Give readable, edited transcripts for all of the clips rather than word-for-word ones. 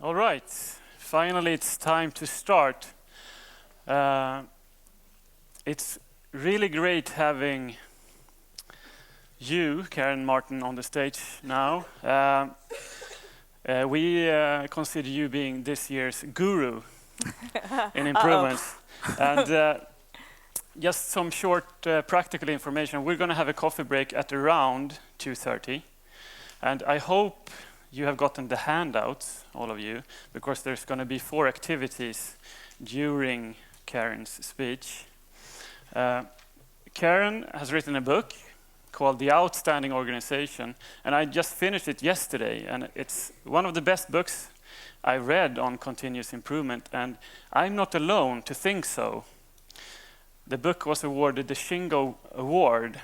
All right, finally it's time to start. It's really great having you, Karen Martin, on the stage now. We consider you being this year's guru in improvement. And just some short practical information. We're going to have a coffee break at around 2:30. And I hope you have gotten the handouts, all of you, because there's going to be 4 activities during Karen's speech. Karen has written a book called The Outstanding Organization, and I just finished it yesterday, and it's one of the best books I read on continuous improvement, and I'm not alone to think so. The book was awarded the Shingo Award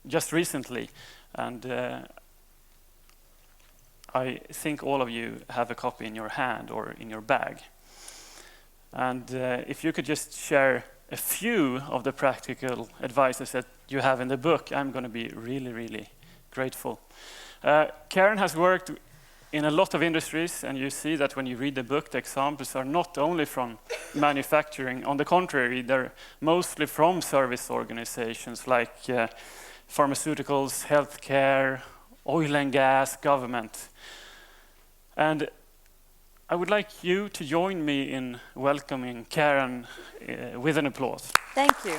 just recently, and I think all of you have a copy in your hand or in your bag. And if you could just share a few of the practical advices that you have in the book, I'm going to be really, really grateful. Karen has worked in a lot of industries, and you see that when you read the book, the examples are not only from manufacturing. On the contrary, they're mostly from service organizations like pharmaceuticals, healthcare, oil and gas, government. And I would like you to join me in welcoming Karen with an applause. Thank you.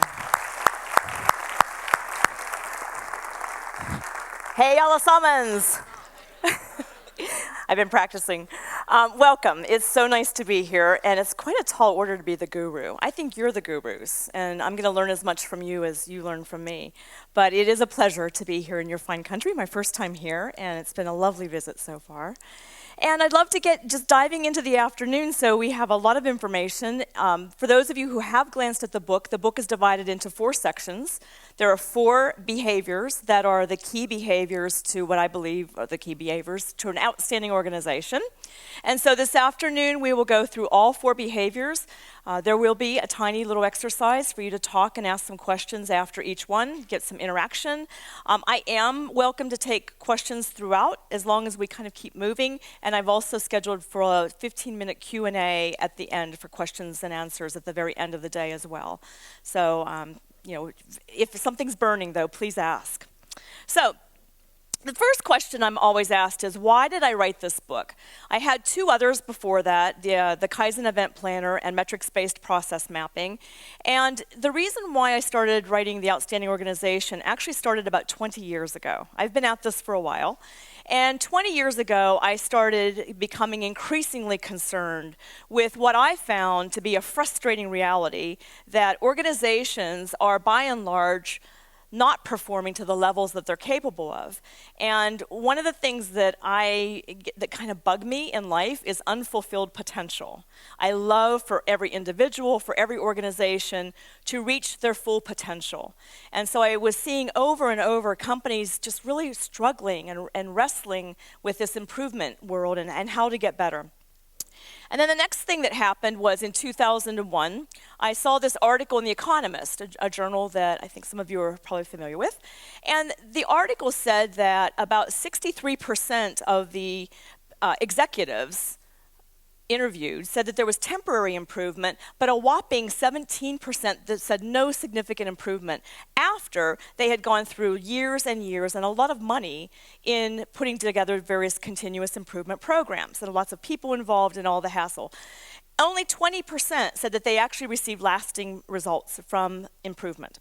Hey, allesammans! I've been practicing. Welcome. It's so nice to be here, and it's quite a tall order to be the guru. I think you're the gurus, and I'm going to learn as much from you as you learn from me. But it is a pleasure to be here in your fine country, my first time here, and it's been a lovely visit so far. And I'd love to get just diving into the afternoon, so we have a lot of information. For those of you who have glanced at the book is divided into 4 sections. There are 4 behaviors that are the key behaviors to what I believe are the key behaviors to an outstanding organization. And so this afternoon, we will go through all 4 behaviors. There will be a tiny little exercise for you to talk and ask some questions after each one, get some interaction. I am welcome to take questions throughout as long as we kind of keep moving. And I've also scheduled for a 15-minute Q&A at the end for questions and answers at the very end of the day as well. So, if something's burning, though, please ask. So, the first question I'm always asked is, why did I write this book? I had 2 others before that, the Kaizen Event Planner and metrics-based process mapping. And the reason why I started writing The Outstanding Organization actually started about 20 years ago. I've been at this for a while. And 20 years ago, I started becoming increasingly concerned with what I found to be a frustrating reality that organizations are, by and large, not performing to the levels that they're capable of. And one of the things that kind of bug me in life is unfulfilled potential. I love for every individual, for every organization to reach their full potential. And so I was seeing over and over companies just really struggling and wrestling with this improvement world and how to get better. And then the next thing that happened was in 2001, I saw this article in The Economist, a journal that I think some of you are probably familiar with. And the article said that about 63% of the executives interviewed said that there was temporary improvement, but a whopping 17% that said no significant improvement after they had gone through years and years and a lot of money in putting together various continuous improvement programs and lots of people involved in all the hassle. Only 20% said that they actually received lasting results from improvement.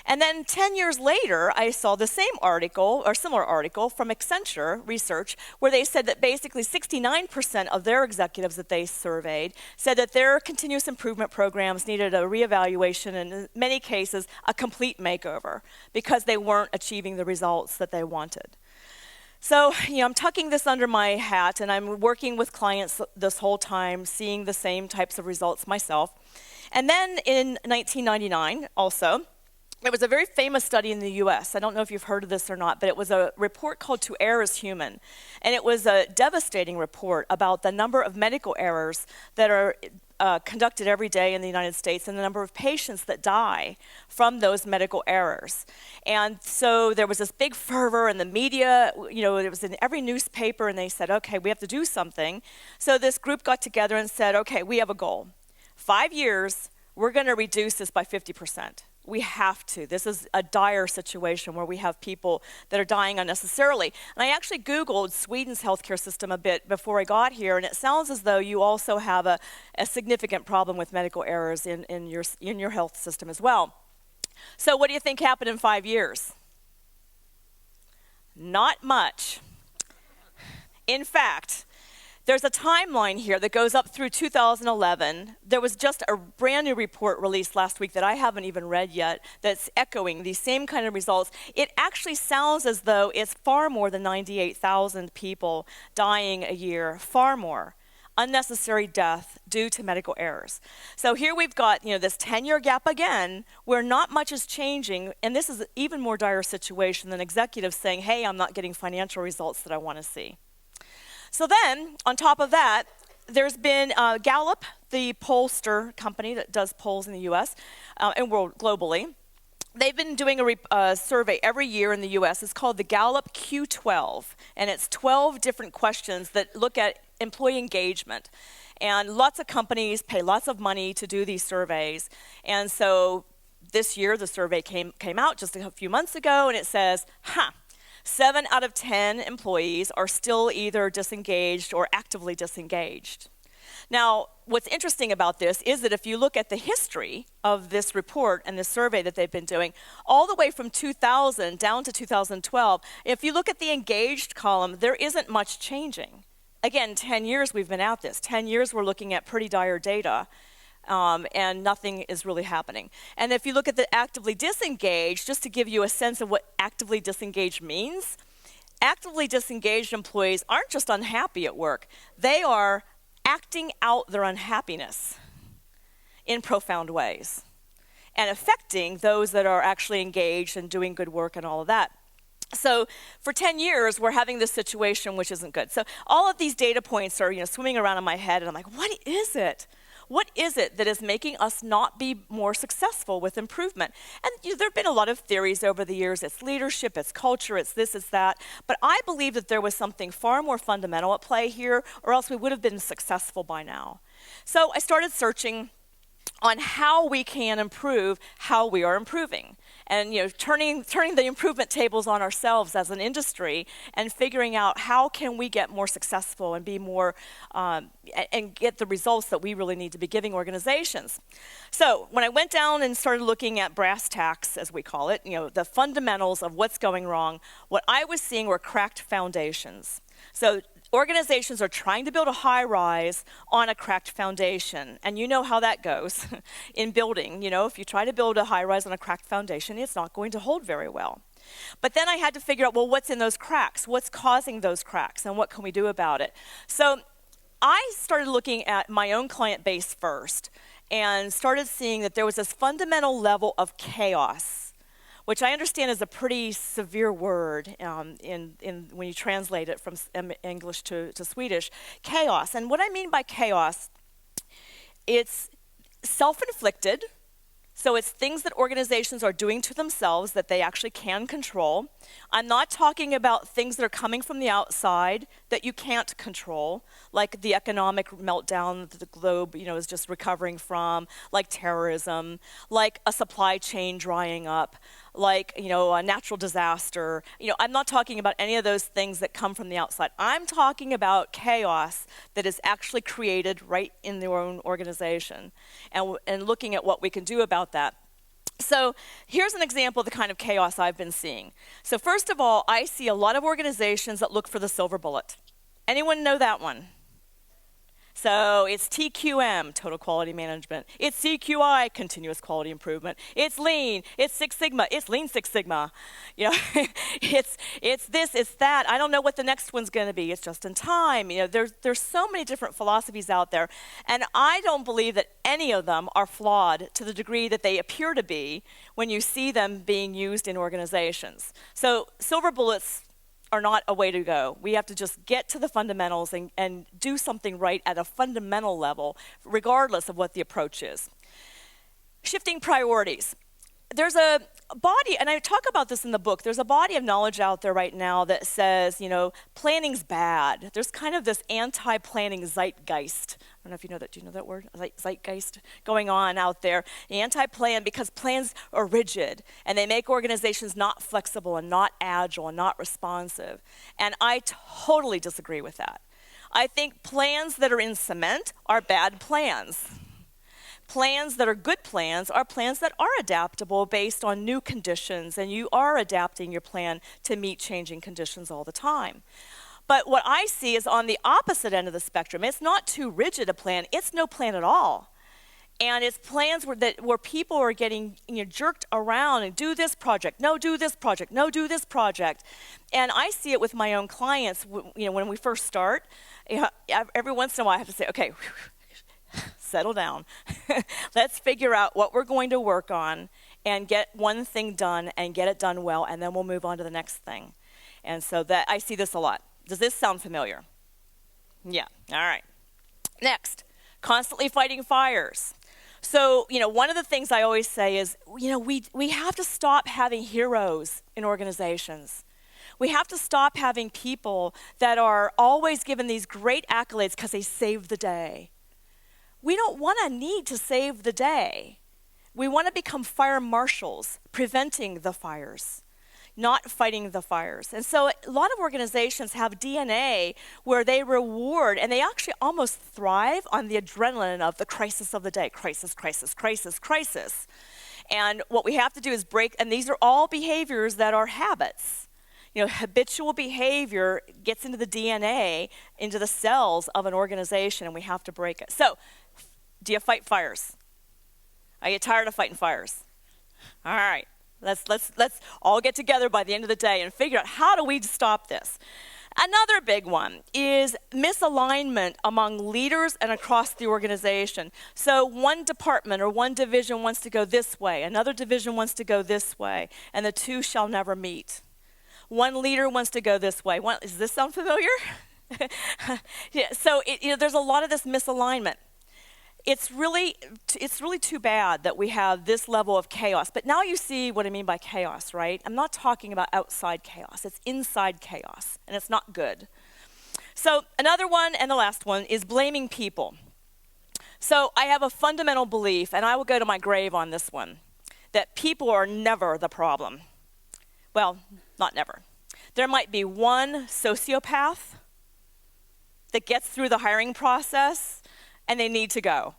And then 10 years later, I saw the same article, or similar article, from Accenture Research, where they said that basically 69% of their executives that they surveyed said that their continuous improvement programs needed a reevaluation and in many cases, a complete makeover, because they weren't achieving the results that they wanted. So, I'm tucking this under my hat, and I'm working with clients this whole time, seeing the same types of results myself. And then in 1999, also, there was a very famous study in the US. I don't know if you've heard of this or not, but it was a report called To Err is Human. And it was a devastating report about the number of medical errors that are conducted every day in the United States and the number of patients that die from those medical errors. And so there was this big fervor in the media, it was in every newspaper, and they said, okay, we have to do something. So this group got together and said, okay, we have a goal. 5 years, we're going to reduce this by 50%. We have to. This is a dire situation where we have people that are dying unnecessarily. And I actually Googled Sweden's healthcare system a bit before I got here, and it sounds as though you also have a significant problem with medical errors in your health system as well. So what do you think happened in 5 years? Not much. In fact, there's a timeline here that goes up through 2011. There was just a brand new report released last week that I haven't even read yet that's echoing these same kind of results. It actually sounds as though it's far more than 98,000 people dying a year, far more. Unnecessary death due to medical errors. So here we've got this 10-year gap again where not much is changing, and this is an even more dire situation than executives saying, hey, I'm not getting financial results that I want to see. So then, on top of that, there's been Gallup, the pollster company that does polls in the US and globally. They've been doing a survey every year in the US. It's called the Gallup Q12, and it's 12 different questions that look at employee engagement. And lots of companies pay lots of money to do these surveys. And so this year, the survey came out just a few months ago, and it says, 7 out of 10 employees are still either disengaged or actively disengaged. Now, what's interesting about this is that if you look at the history of this report and this survey that they've been doing, all the way from 2000 down to 2012, if you look at the engaged column, there isn't much changing. Again, 10 years we've been at this. 10 years we're looking at pretty dire data. And nothing is really happening. And if you look at the actively disengaged, just to give you a sense of what actively disengaged means, actively disengaged employees aren't just unhappy at work. They are acting out their unhappiness in profound ways and affecting those that are actually engaged and doing good work and all of that. So for 10 years, we're having this situation which isn't good. So all of these data points are swimming around in my head, and I'm like, what is it? What is it that is making us not be more successful with improvement? And there have been a lot of theories over the years. It's leadership, it's culture, it's this, it's that. But I believe that there was something far more fundamental at play here, or else we would have been successful by now. So I started searching on how we can improve how we are improving, and turning the improvement tables on ourselves as an industry and figuring out how can we get more successful and be more and get the results that we really need to be giving organizations. So when I went down and started looking at brass tacks, as we call it, the fundamentals of what's going wrong, what I was seeing were cracked foundations. So organizations are trying to build a high-rise on a cracked foundation, and you know how that goes in building. If you try to build a high-rise on a cracked foundation, it's not going to hold very well. But then I had to figure out, well, what's in those cracks? What's causing those cracks, and what can we do about it? So I started looking at my own client base first and started seeing that there was this fundamental level of chaos, which I understand is a pretty severe word when you translate it from English to Swedish, chaos. And what I mean by chaos, it's self-inflicted. So it's things that organizations are doing to themselves that they actually can control. I'm not talking about things that are coming from the outside that you can't control, like the economic meltdown that the globe, is just recovering from, like terrorism, like a supply chain drying up, like, a natural disaster. I'm not talking about any of those things that come from the outside. I'm talking about chaos that is actually created right in their own organization, and looking at what we can do about that. So here's an example of the kind of chaos I've been seeing. So first of all, I see a lot of organizations that look for the silver bullet. Anyone know that one? So it's TQM, Total Quality Management. It's CQI, Continuous Quality Improvement. It's Lean. It's Six Sigma. It's Lean Six Sigma. It's this, it's that. I don't know what the next one's going to be. It's just in time. There's so many different philosophies out there, and I don't believe that any of them are flawed to the degree that they appear to be when you see them being used in organizations. So silver bullets are not a way to go. We have to just get to the fundamentals and do something right at a fundamental level, regardless of what the approach is. Shifting priorities. There's a body, and I talk about this in the book, there's a body of knowledge out there right now that says, planning's bad. There's kind of this anti-planning zeitgeist. I don't know if you know that. Do you know that word? Zeitgeist going on out there. Anti-plan because plans are rigid, and they make organizations not flexible and not agile and not responsive. And I totally disagree with that. I think plans that are in cement are bad plans. Plans that are good plans are plans that are adaptable based on new conditions, and you are adapting your plan to meet changing conditions all the time. But what I see is on the opposite end of the spectrum. It's not too rigid a plan, it's no plan at all. And it's plans where people are getting jerked around and do this project, no, do this project, no, do this project. And I see it with my own clients, when we first start, every once in a while I have to say, okay, settle down. Let's figure out what we're going to work on and get one thing done and get it done well, and then we'll move on to the next thing. And so that I see this a lot. Does this sound familiar? Yeah, all right. Next, constantly fighting fires. So, one of the things I always say is, we have to stop having heroes in organizations. We have to stop having people that are always given these great accolades because they saved the day. We don't want to need to save the day. We want to become fire marshals, preventing the fires, not fighting the fires. And so a lot of organizations have DNA where they reward, and they actually almost thrive on the adrenaline of the crisis of the day. Crisis, crisis, crisis, crisis. And what we have to do is break, and these are all behaviors that are habits. Habitual behavior gets into the DNA, into the cells of an organization, and we have to break it. So, do you fight fires? Are you tired of fighting fires? All right, let's all get together by the end of the day and figure out how do we stop this. Another big one is misalignment among leaders and across the organization. So one department or one division wants to go this way, another division wants to go this way, and the two shall never meet. One leader wants to go this way. Does this sound familiar? Yeah, so there's a lot of this misalignment. It's really too bad that we have this level of chaos. But now you see what I mean by chaos, right? I'm not talking about outside chaos. It's inside chaos, and it's not good. So another one, and the last one, is blaming people. So I have a fundamental belief, and I will go to my grave on this one, that people are never the problem. Well, not never. There might be one sociopath that gets through the hiring process, and they need to go.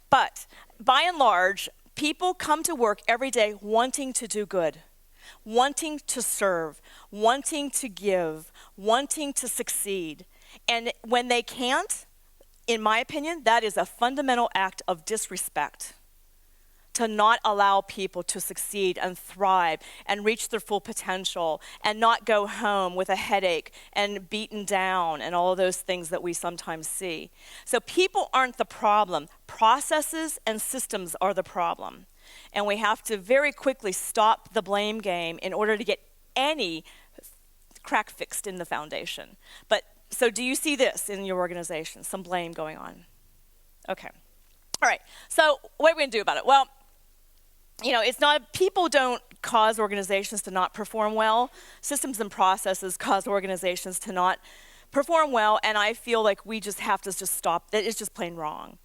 But by and large, people come to work every day wanting to do good, wanting to serve, wanting to give, wanting to succeed. And when they can't, in my opinion, that is a fundamental act of disrespect, to not allow people to succeed and thrive and reach their full potential and not go home with a headache and beaten down and all of those things that we sometimes see. So people aren't the problem. Processes and systems are the problem. And we have to very quickly stop the blame game in order to get any crack fixed in the foundation. But so do you see this in your organization, some blame going on? Okay. All right. So what are we going to do about it? Well, it's not, people don't cause organizations to not perform well. Systems and processes cause organizations to not perform well, and I feel like we just have to just stop. It's just plain wrong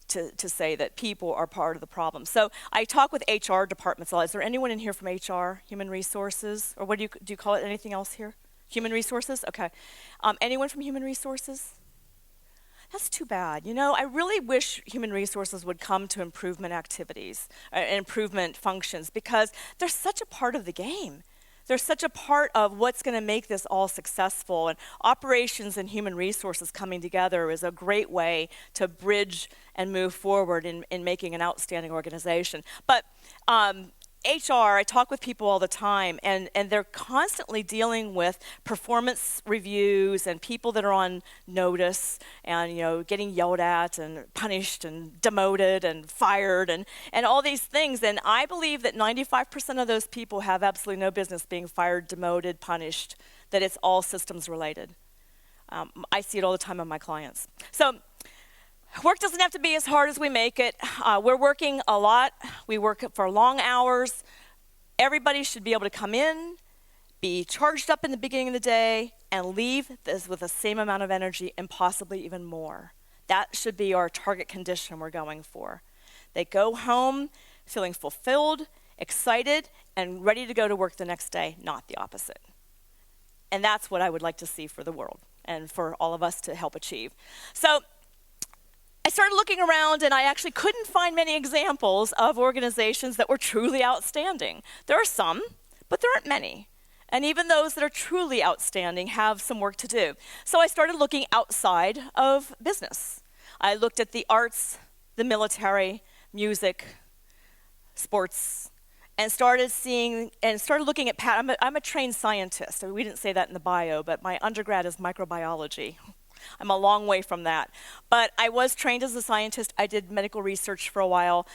to say that people are part of the problem. So I talk with HR departments a lot. Is there anyone in here from HR, human resources, or what do you call it, anything else here? Human resources? Okay. Anyone from human resources? That's too bad. I really wish human resources would come to improvement activities, improvement functions, because they're such a part of the game. They're such a part of what's going to make this all successful. And operations and human resources coming together is a great way to bridge and move forward in making an outstanding organization. But HR, I talk with people all the time, and they're constantly dealing with performance reviews and people that are on notice and, getting yelled at and punished and demoted and fired and all these things. And I believe that 95% of those people have absolutely no business being fired, demoted, punished, that it's all systems related. I see it all the time on my clients. So work doesn't have to be as hard as we make it. We're working a lot. We work for long hours. Everybody should be able to come in, be charged up in the beginning of the day, and leave this with the same amount of energy and possibly even more. That should be our target condition we're going for. They go home feeling fulfilled, excited, and ready to go to work the next day, not the opposite. And that's what I would like to see for the world and for all of us to help achieve. So I started looking around, and I actually couldn't find many examples of organizations that were truly outstanding. There are some, but there aren't many. And even those that are truly outstanding have some work to do. So I started looking outside of business. I looked at the arts, the military, music, sports, and started looking at I'm a trained scientist. I mean, we didn't say that in the bio, but my undergrad is microbiology. I'm a long way from that. But I was trained as a scientist. I did medical research for a while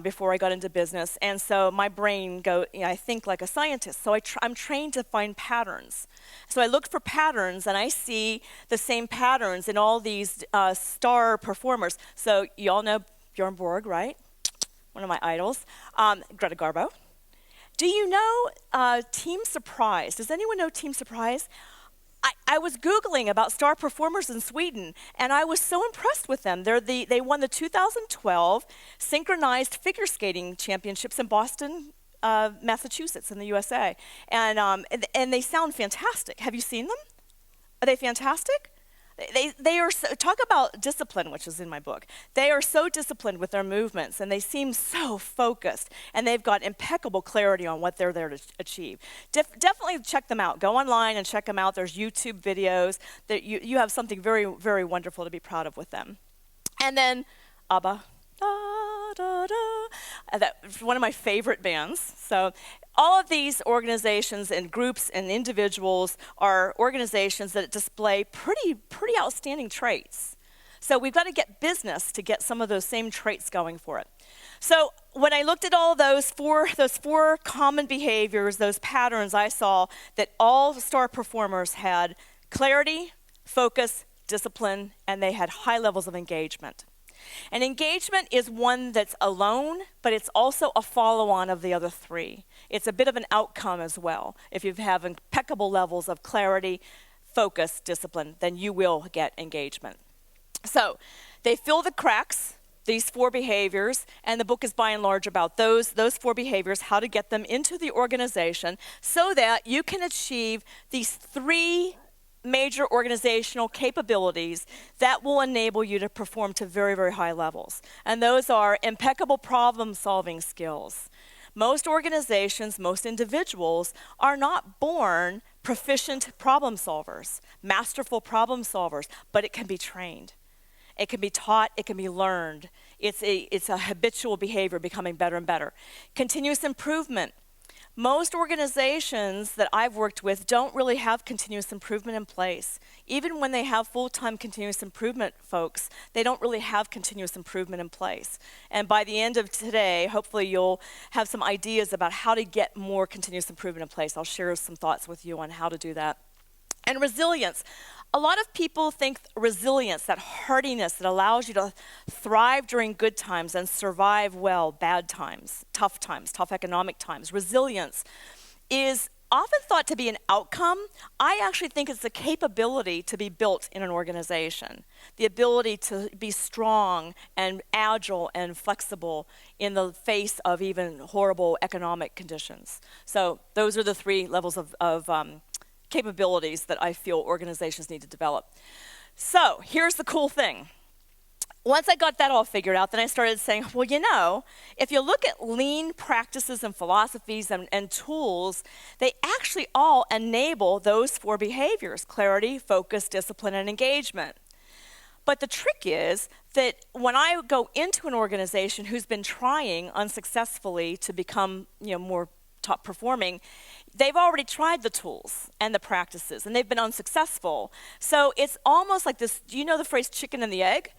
before I got into business. And so my brain I think like a scientist. So I'm trained to find patterns. So I looked for patterns, and I see the same patterns in all these star performers. So you all know Bjorn Borg, right? One of my idols. Greta Garbo. Do you know Team Surprise? Does anyone know Team Surprise? I was Googling about star performers in Sweden, and I was so impressed with them. They won the 2012 Synchronized Figure Skating Championships in Boston, Massachusetts in the USA. And they sound fantastic. Have you seen them? Are they fantastic? They are talk about discipline, which is in my book. They are so disciplined with their movements, and they seem so focused, and they've got impeccable clarity on what they're there to achieve. Definitely check them out. Go online and check them out. There's YouTube videos. That you have something very, very wonderful to be proud of with them. And then ABBA. Da, da, da. That's one of my favorite bands. So all of these organizations and groups and individuals are organizations that display pretty outstanding traits. So we've got to get business to get some of those same traits going for it. So when I looked at all those four common behaviors, those patterns, I saw that all star performers had clarity, focus, discipline, and they had high levels of engagement. And engagement is one that's alone, but it's also a follow-on of the other three. It's a bit of an outcome as well. If you have impeccable levels of clarity, focus, discipline, then you will get engagement. So they fill the cracks, these four behaviors, and the book is by and large about those four behaviors, how to get them into the organization so that you can achieve these three major organizational capabilities that will enable you to perform to very, very high levels. And those are impeccable problem-solving skills. Most organizations, most individuals are not born proficient problem solvers, masterful problem solvers, but it can be trained. It can be taught, it can be learned. It's a habitual behavior becoming better and better. Continuous improvement. Most organizations that I've worked with don't really have continuous improvement in place. Even when they have full-time continuous improvement folks, they don't really have continuous improvement in place. And by the end of today, hopefully you'll have some ideas about how to get more continuous improvement in place. I'll share some thoughts with you on how to do that. And resilience. A lot of people think resilience, that hardiness that allows you to thrive during good times and survive well bad times, tough economic times. Resilience is often thought to be an outcome. I actually think it's the capability to be built in an organization, the ability to be strong and agile and flexible in the face of even horrible economic conditions. So those are the three levels of capabilities that I feel organizations need to develop. So here's the cool thing. Once I got that all figured out, then I started saying, well, if you look at lean practices and philosophies and tools, they actually all enable those four behaviors: clarity, focus, discipline, and engagement. But the trick is that when I go into an organization who's been trying unsuccessfully to become, more top performing, they've already tried the tools and the practices, and they've been unsuccessful. So it's almost like this. Do you know the phrase chicken and the egg?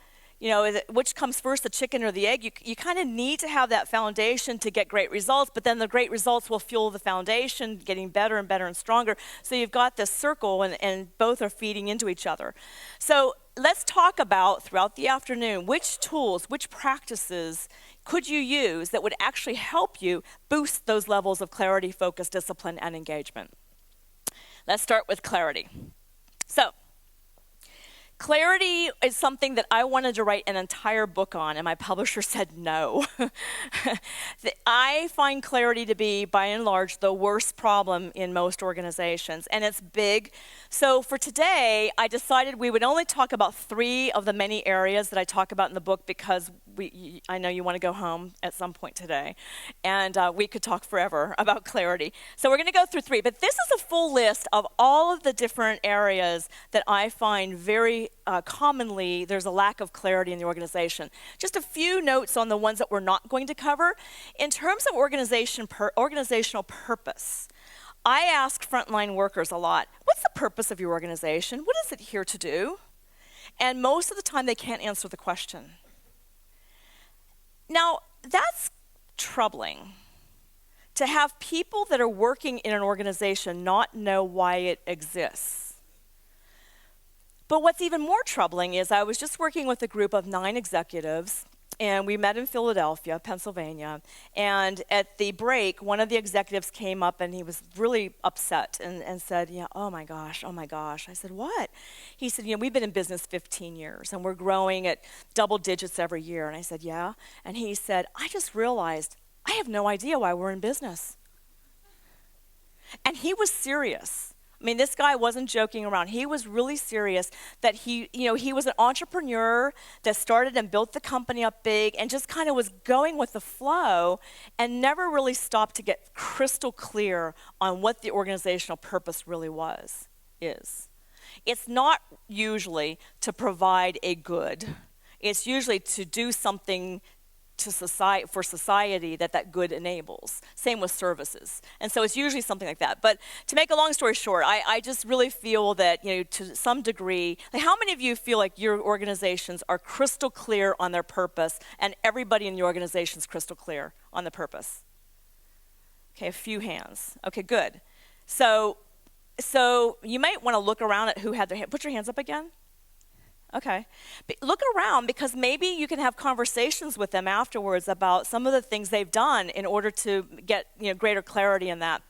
Which comes first, the chicken or the egg? You kind of need to have that foundation to get great results, but then the great results will fuel the foundation, getting better and better and stronger. So you've got this circle, and both are feeding into each other. So let's talk about, throughout the afternoon, which tools, which practices could you use that would actually help you boost those levels of clarity, focus, discipline, and engagement. Let's start with clarity. So, clarity is something that I wanted to write an entire book on, and my publisher said no. I find clarity to be, by and large, the worst problem in most organizations, and it's big. So for today, I decided we would only talk about 3 of the many areas that I talk about in the book, because I know you want to go home at some point today, and we could talk forever about clarity. So we're going to go through 3, but this is a full list of all of the different areas that I find very commonly there's a lack of clarity in the organization. Just a few notes on the ones that we're not going to cover. In terms of organizational purpose, I ask frontline workers a lot, what's the purpose of your organization? What is it here to do? And most of the time they can't answer the question. Now, that's troubling, to have people that are working in an organization not know why it exists. But what's even more troubling is I was just working with a group of 9 executives, and we met in Philadelphia, Pennsylvania, and at the break, one of the executives came up and he was really upset and said, oh my gosh. I said, what? He said, we've been in business 15 years and we're growing at double digits every year. And I said, yeah. And he said, I just realized I have no idea why we're in business. And he was serious. I mean, this guy wasn't joking around. He was really serious that he was an entrepreneur that started and built the company up big and just kind of was going with the flow and never really stopped to get crystal clear on what the organizational purpose really is. It's not usually to provide a good. It's usually to do something for society that good enables. Same with services. And so it's usually something like that. But to make a long story short, I just really feel that, to some degree, how many of you feel like your organizations are crystal clear on their purpose and everybody in the organization is crystal clear on the purpose? Okay, a few hands. Okay, good. So you might want to look around at who had their hand. Put your hands up again. Okay. Look around, because maybe you can have conversations with them afterwards about some of the things they've done in order to get greater clarity in that.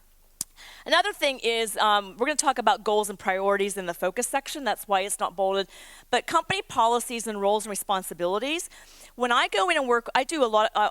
Another thing is we're going to talk about goals and priorities in the focus section. That's why it's not bolded. But company policies and roles and responsibilities. When I go in and work, I do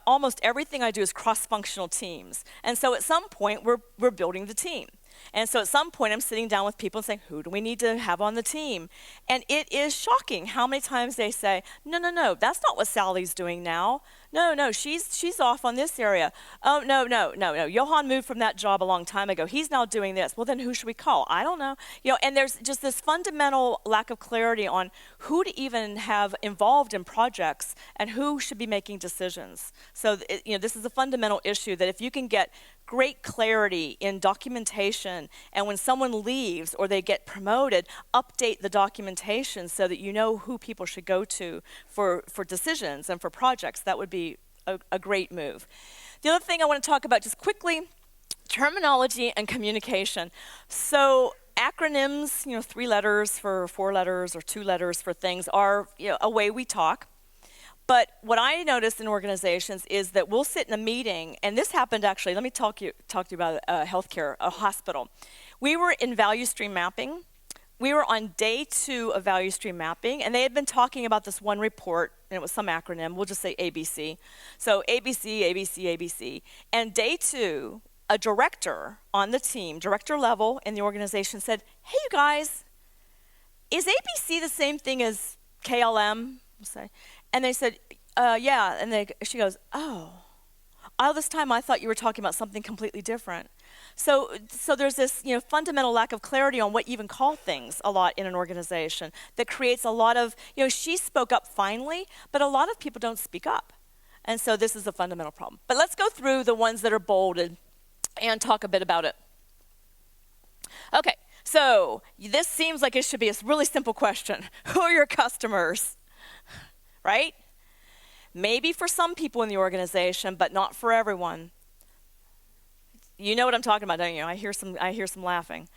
almost everything I do is cross-functional teams. And so at some point, we're building the team. And so at some point, I'm sitting down with people and saying, who do we need to have on the team? And it is shocking how many times they say, no, that's not what Sally's doing now. No, she's off on this area. Oh, no. Johan moved from that job a long time ago. He's now doing this. Well, then who should we call? I don't know. And there's just this fundamental lack of clarity on who to even have involved in projects and who should be making decisions. So, this is a fundamental issue that if you can get great clarity in documentation, and when someone leaves or they get promoted, update the documentation so that you know who people should go to for decisions and for projects. That would be a great move. The other thing I want to talk about just quickly, terminology and communication. So acronyms, 3 letters for 4 letters or 2 letters for things are a way we talk. But what I noticed in organizations is that we'll sit in a meeting, and this happened actually, let me talk to you about healthcare, a hospital. We were in value stream mapping. We were on day 2 of value stream mapping, and they had been talking about this one report, and it was some acronym, we'll just say ABC. So ABC, ABC, ABC. And day 2, a director on the team, director level in the organization said, hey, you guys, is ABC the same thing as KLM? We'll say. And they said, yeah. And she goes, oh, all this time I thought you were talking about something completely different. So there's this fundamental lack of clarity on what you even call things a lot in an organization that creates a lot of, she spoke up finally, but a lot of people don't speak up. And so this is a fundamental problem. But let's go through the ones that are bolded and talk a bit about it. Okay, so this seems like it should be a really simple question. Who are your customers? Right? Maybe for some people in the organization, but not for everyone. You know what I'm talking about, don't you? I hear some laughing.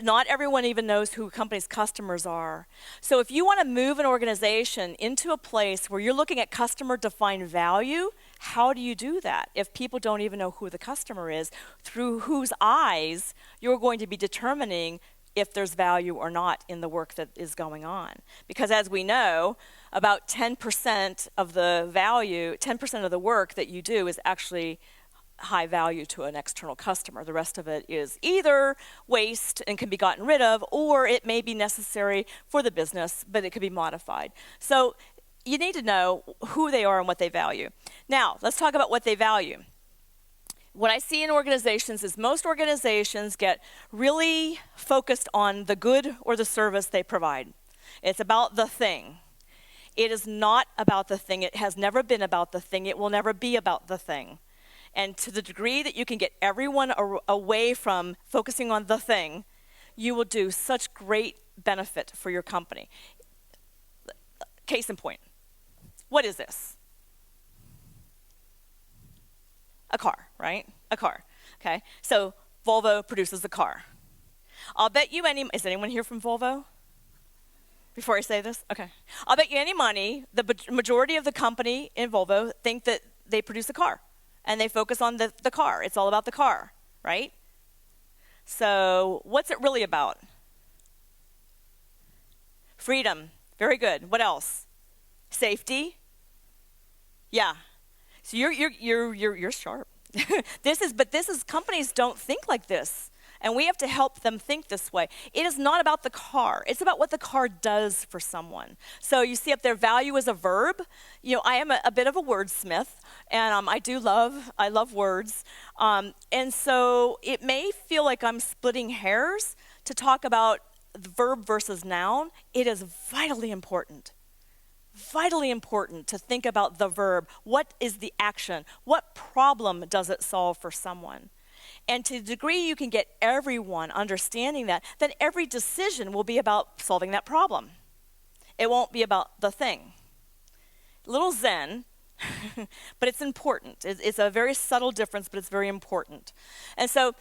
Not everyone even knows who a company's customers are. So if you want to move an organization into a place where you're looking at customer-defined value, how do you do that if people don't even know who the customer is, through whose eyes you're going to be determining if there's value or not in the work that is going on? Because as we know, about 10% of the value, 10% of the work that you do is actually high value to an external customer. The rest of it is either waste and can be gotten rid of, or it may be necessary for the business, but it could be modified. So you need to know who they are and what they value. Now, let's talk about what they value. What I see in organizations is most organizations get really focused on the good or the service they provide. It's about the thing. It is not about the thing. It has never been about the thing. It will never be about the thing. And to the degree that you can get everyone away from focusing on the thing, you will do such great benefit for your company. Case in point. What is this? A car, right? A car. Okay. So Volvo produces a car. I'll bet you is anyone here from Volvo? Before I say this? Okay. I'll bet you any money, the majority of the company in Volvo think that they produce a car. And they focus on the car. It's all about the car, right? So what's it really about? Freedom. Very good. What else? Safety. Yeah. So you're sharp. This is companies don't think like this. And we have to help them think this way. It is not about the car. It's about what the car does for someone. So you see up there, value is a verb. I am a bit of a wordsmith, and I love words. And so it may feel like I'm splitting hairs to talk about the verb versus noun. It is vitally important to think about the verb. What is the action? What problem does it solve for someone? And to the degree you can get everyone understanding that, then every decision will be about solving that problem. It won't be about the thing. Little zen, but it's important. It's a very subtle difference, but it's very important. And so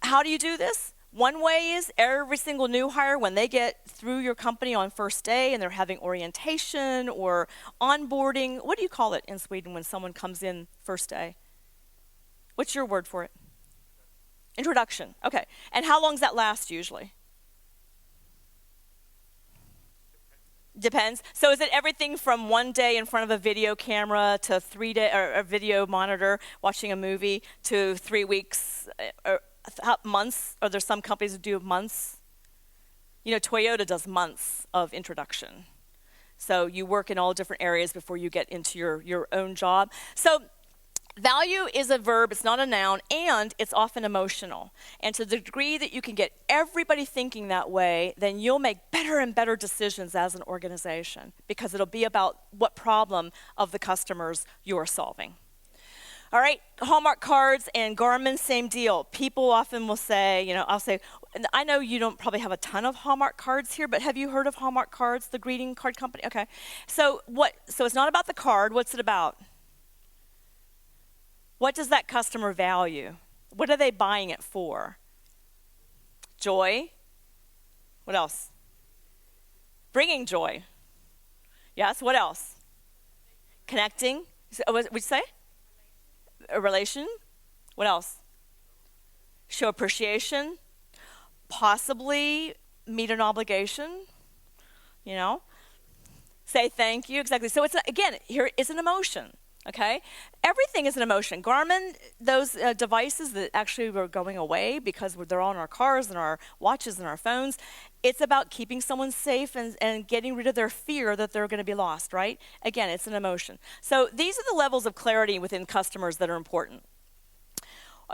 how do you do this? One way is every single new hire, when they get through your company on first day and they're having orientation or onboarding. What do you call it in Sweden when someone comes in first day? What's your word for it? Introduction. Okay. And how long does that last usually? Depends. So is it everything from 1 day in front of a video camera to 3 day or a video monitor watching a movie to 3 weeks or months? Or there's some companies that do months. Toyota does months of introduction. So you work in all different areas before you get into your own job. So value is a verb, it's not a noun, and it's often emotional. And to the degree that you can get everybody thinking that way, then you'll make better and better decisions as an organization, because it'll be about what problem of the customers you're solving. All right, Hallmark cards and Garmin, same deal. People often will say, I'll say, I know you don't probably have a ton of Hallmark cards here, but have you heard of Hallmark cards, the greeting card company? Okay, so it's not about the card, what's it about? What does that customer value? What are they buying it for? Joy. What else? Bringing joy. Yes, what else? Connecting. What would you say? A relation. What else? Show appreciation. Possibly meet an obligation. Say thank you. Exactly. So here is an emotion. Okay, everything is an emotion. Garmin, those devices that actually were going away because they're on our cars and our watches and our phones, it's about keeping someone safe and getting rid of their fear that they're going to be lost, right? Again, it's an emotion. So these are the levels of clarity within customers that are important.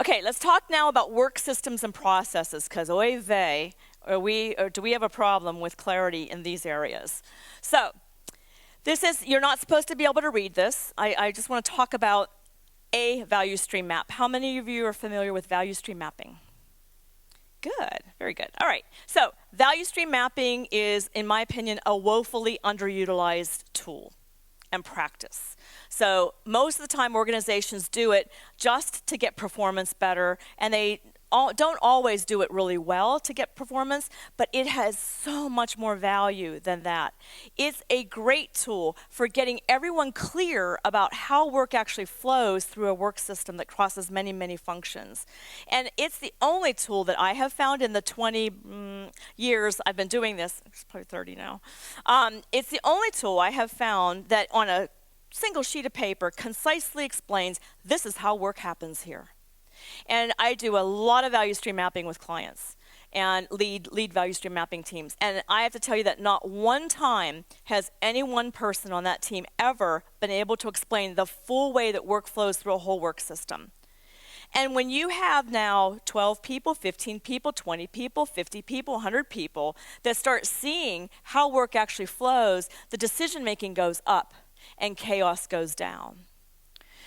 Okay, let's talk now about work systems and processes, because oy vey, do we have a problem with clarity in these areas? So, you're not supposed to be able to read this. I just want to talk about a value stream map. How many of you are familiar with value stream mapping? Good, very good. All right, so value stream mapping is, in my opinion, a woefully underutilized tool and practice. So most of the time organizations do it just to get performance better, and they don't always do it really well to get performance, but it has so much more value than that. It's a great tool for getting everyone clear about how work actually flows through a work system that crosses many, many functions. And it's the only tool that I have found in the 20 years I've been doing this. It's probably 30 now. It's the only tool I have found that on a single sheet of paper concisely explains this is how work happens here. And I do a lot of value stream mapping with clients and lead value stream mapping teams. And I have to tell you that not one time has any one person on that team ever been able to explain the full way that work flows through a whole work system. And when you have now 12 people, 15 people, 20 people, 50 people, 100 people that start seeing how work actually flows, the decision making goes up and chaos goes down.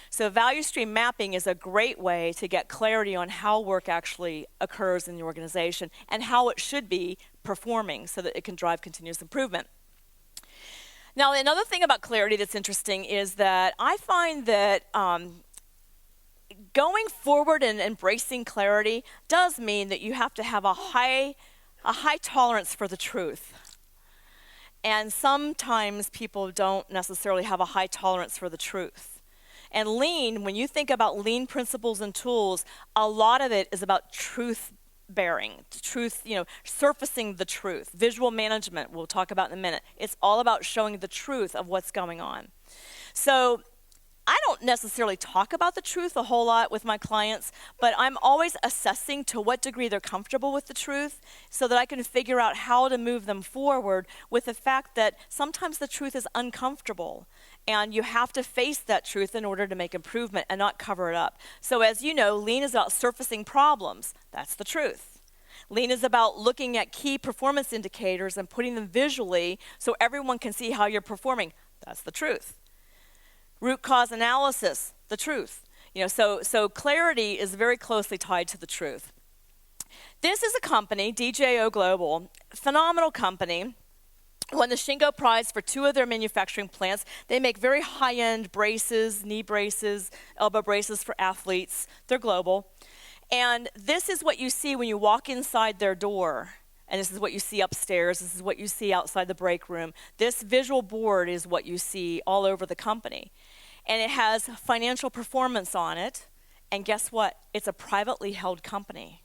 So value stream mapping is a great way to get clarity on how work actually occurs in the organization and how it should be performing so that it can drive continuous improvement. Now, another thing about clarity that's interesting is that I find that going forward and embracing clarity does mean that you have to have a high tolerance for the truth. And sometimes people don't necessarily have a high tolerance for the truth. And lean, when you think about lean principles and tools, a lot of it is about truth bearing, surfacing the truth. Visual management, we'll talk about in a minute. It's all about showing the truth of what's going on. So I don't necessarily talk about the truth a whole lot with my clients, but I'm always assessing to what degree they're comfortable with the truth so that I can figure out how to move them forward with the fact that sometimes the truth is uncomfortable and you have to face that truth in order to make improvement and not cover it up. So as you know, lean is about surfacing problems. That's the truth. Lean is about looking at key performance indicators and putting them visually so everyone can see how you're performing. That's the truth. Root cause analysis, the truth. So clarity is very closely tied to the truth. This is a company, DJO Global, phenomenal company, won the Shingo Prize for 2 of their manufacturing plants. They make very high-end braces, knee braces, elbow braces for athletes. They're global. And this is what you see when you walk inside their door. And this is what you see upstairs. This is what you see outside the break room. This visual board is what you see all over the company. And it has financial performance on it. And guess what? It's a privately held company.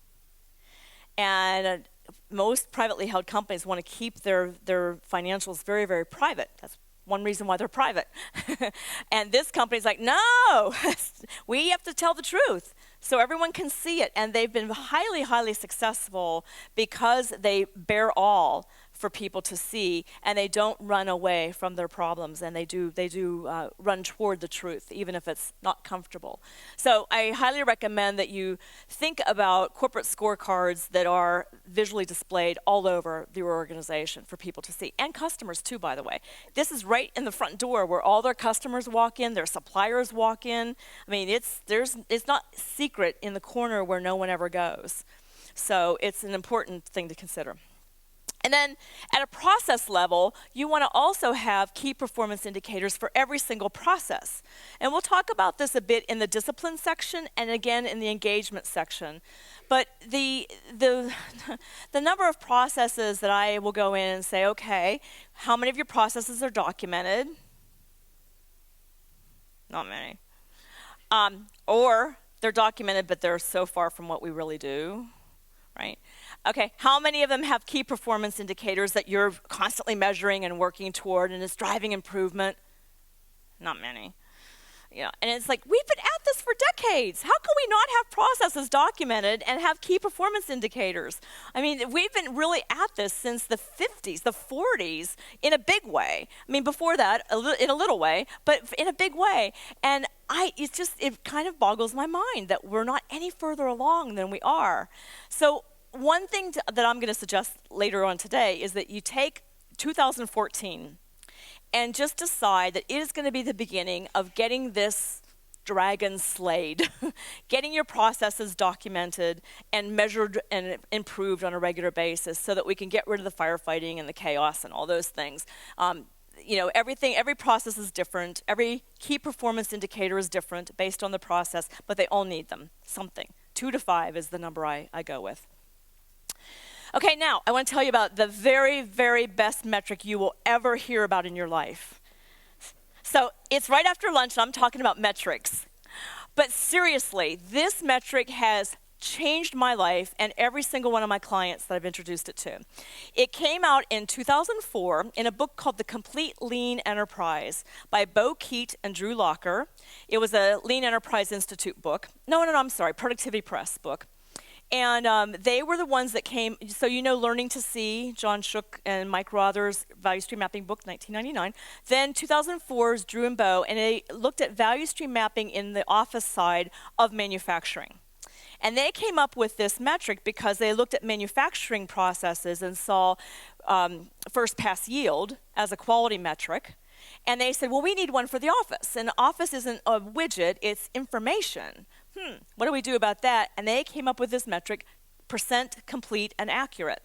And most privately held companies want to keep their financials very, very private. That's one reason why they're private. And this company's like, no, we have to tell the truth. So everyone can see it, and they've been highly, highly successful because they bear all for people to see, and they don't run away from their problems, and they do run toward the truth, even if it's not comfortable. So I highly recommend that you think about corporate scorecards that are visually displayed all over the organization for people to see, and customers too, by the way. This is right in the front door where all their customers walk in, their suppliers walk in. I mean, it's not secret in the corner where no one ever goes. So it's an important thing to consider. And then at a process level, you want to also have key performance indicators for every single process. And we'll talk about this a bit in the discipline section and again in the engagement section. But the number of processes that I will go in and say, okay, how many of your processes are documented? Not many. Or they're documented, but they're so far from what we really do, right? Okay, how many of them have key performance indicators that you're constantly measuring and working toward and is driving improvement? Not many. And it's like, we've been at this for decades. How can we not have processes documented and have key performance indicators? I mean, we've been really at this since the 50s, the 40s, in a big way. I mean, before that, in a little way, but in a big way. And it kind of boggles my mind that we're not any further along than we are. So one thing that I'm going to suggest later on today is that you take 2014 and just decide that it is going to be the beginning of getting this dragon slayed, getting your processes documented and measured and improved on a regular basis so that we can get rid of the firefighting and the chaos and all those things. Every process is different. Every key performance indicator is different based on the process, but they all need them, something. 2 to 5 is the number I go with. Okay, now I want to tell you about the very, very best metric you will ever hear about in your life. So it's right after lunch, and I'm talking about metrics. But seriously, this metric has changed my life and every single one of my clients that I've introduced it to. It came out in 2004 in a book called The Complete Lean Enterprise by Bo Keat and Drew Locker. It was a Lean Enterprise Institute book. I'm sorry, Productivity Press book. And they were the ones that came, so Learning to See, John Shook and Mike Rother's Value Stream Mapping book, 1999. Then 2004's Drew and Bo, and they looked at value stream mapping in the office side of manufacturing. And they came up with this metric because they looked at manufacturing processes and saw first pass yield as a quality metric. And they said, well, we need one for the office. And the office isn't a widget, it's information. What do we do about that? And they came up with this metric, percent complete and accurate.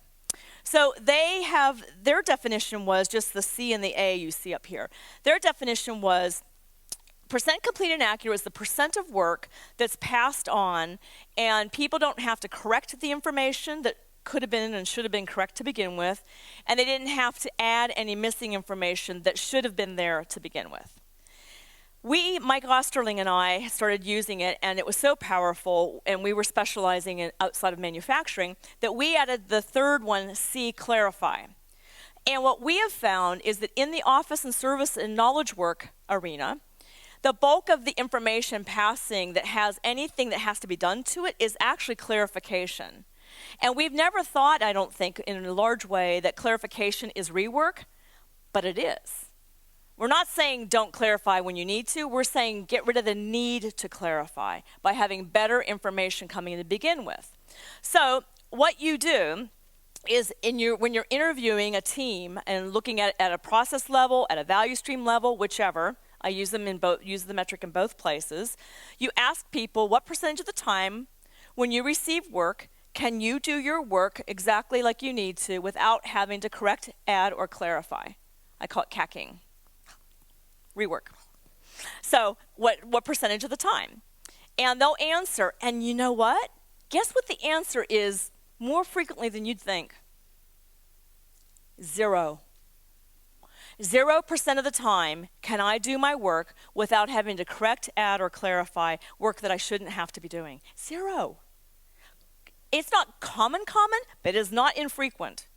So their definition was just the C and the A you see up here. Their definition was percent complete and accurate is the percent of work that's passed on, and people don't have to correct the information that could have been and should have been correct to begin with, and they didn't have to add any missing information that should have been there to begin with. Mike Osterling and I started using it, and it was so powerful, and we were specializing in outside of manufacturing, that we added the third one, C, clarify. And what we have found is that in the office and service and knowledge work arena, the bulk of the information passing that has anything that has to be done to it is actually clarification. And we've never thought, I don't think, in a large way, that clarification is rework, but it is. We're not saying don't clarify when you need to. We're saying get rid of the need to clarify by having better information coming in to begin with. So what you do is when you're interviewing a team and looking at a process level, at a value stream level, whichever, I use the metric in both places, you ask people what percentage of the time when you receive work can you do your work exactly like you need to without having to correct, add, or clarify. I call it cacking. Rework. So what percentage of the time? And they'll answer, and you know what? Guess what the answer is more frequently than you'd think? 0. 0% of the time can I do my work without having to correct, add, or clarify work that I shouldn't have to be doing. 0. It's not common, but it is not infrequent.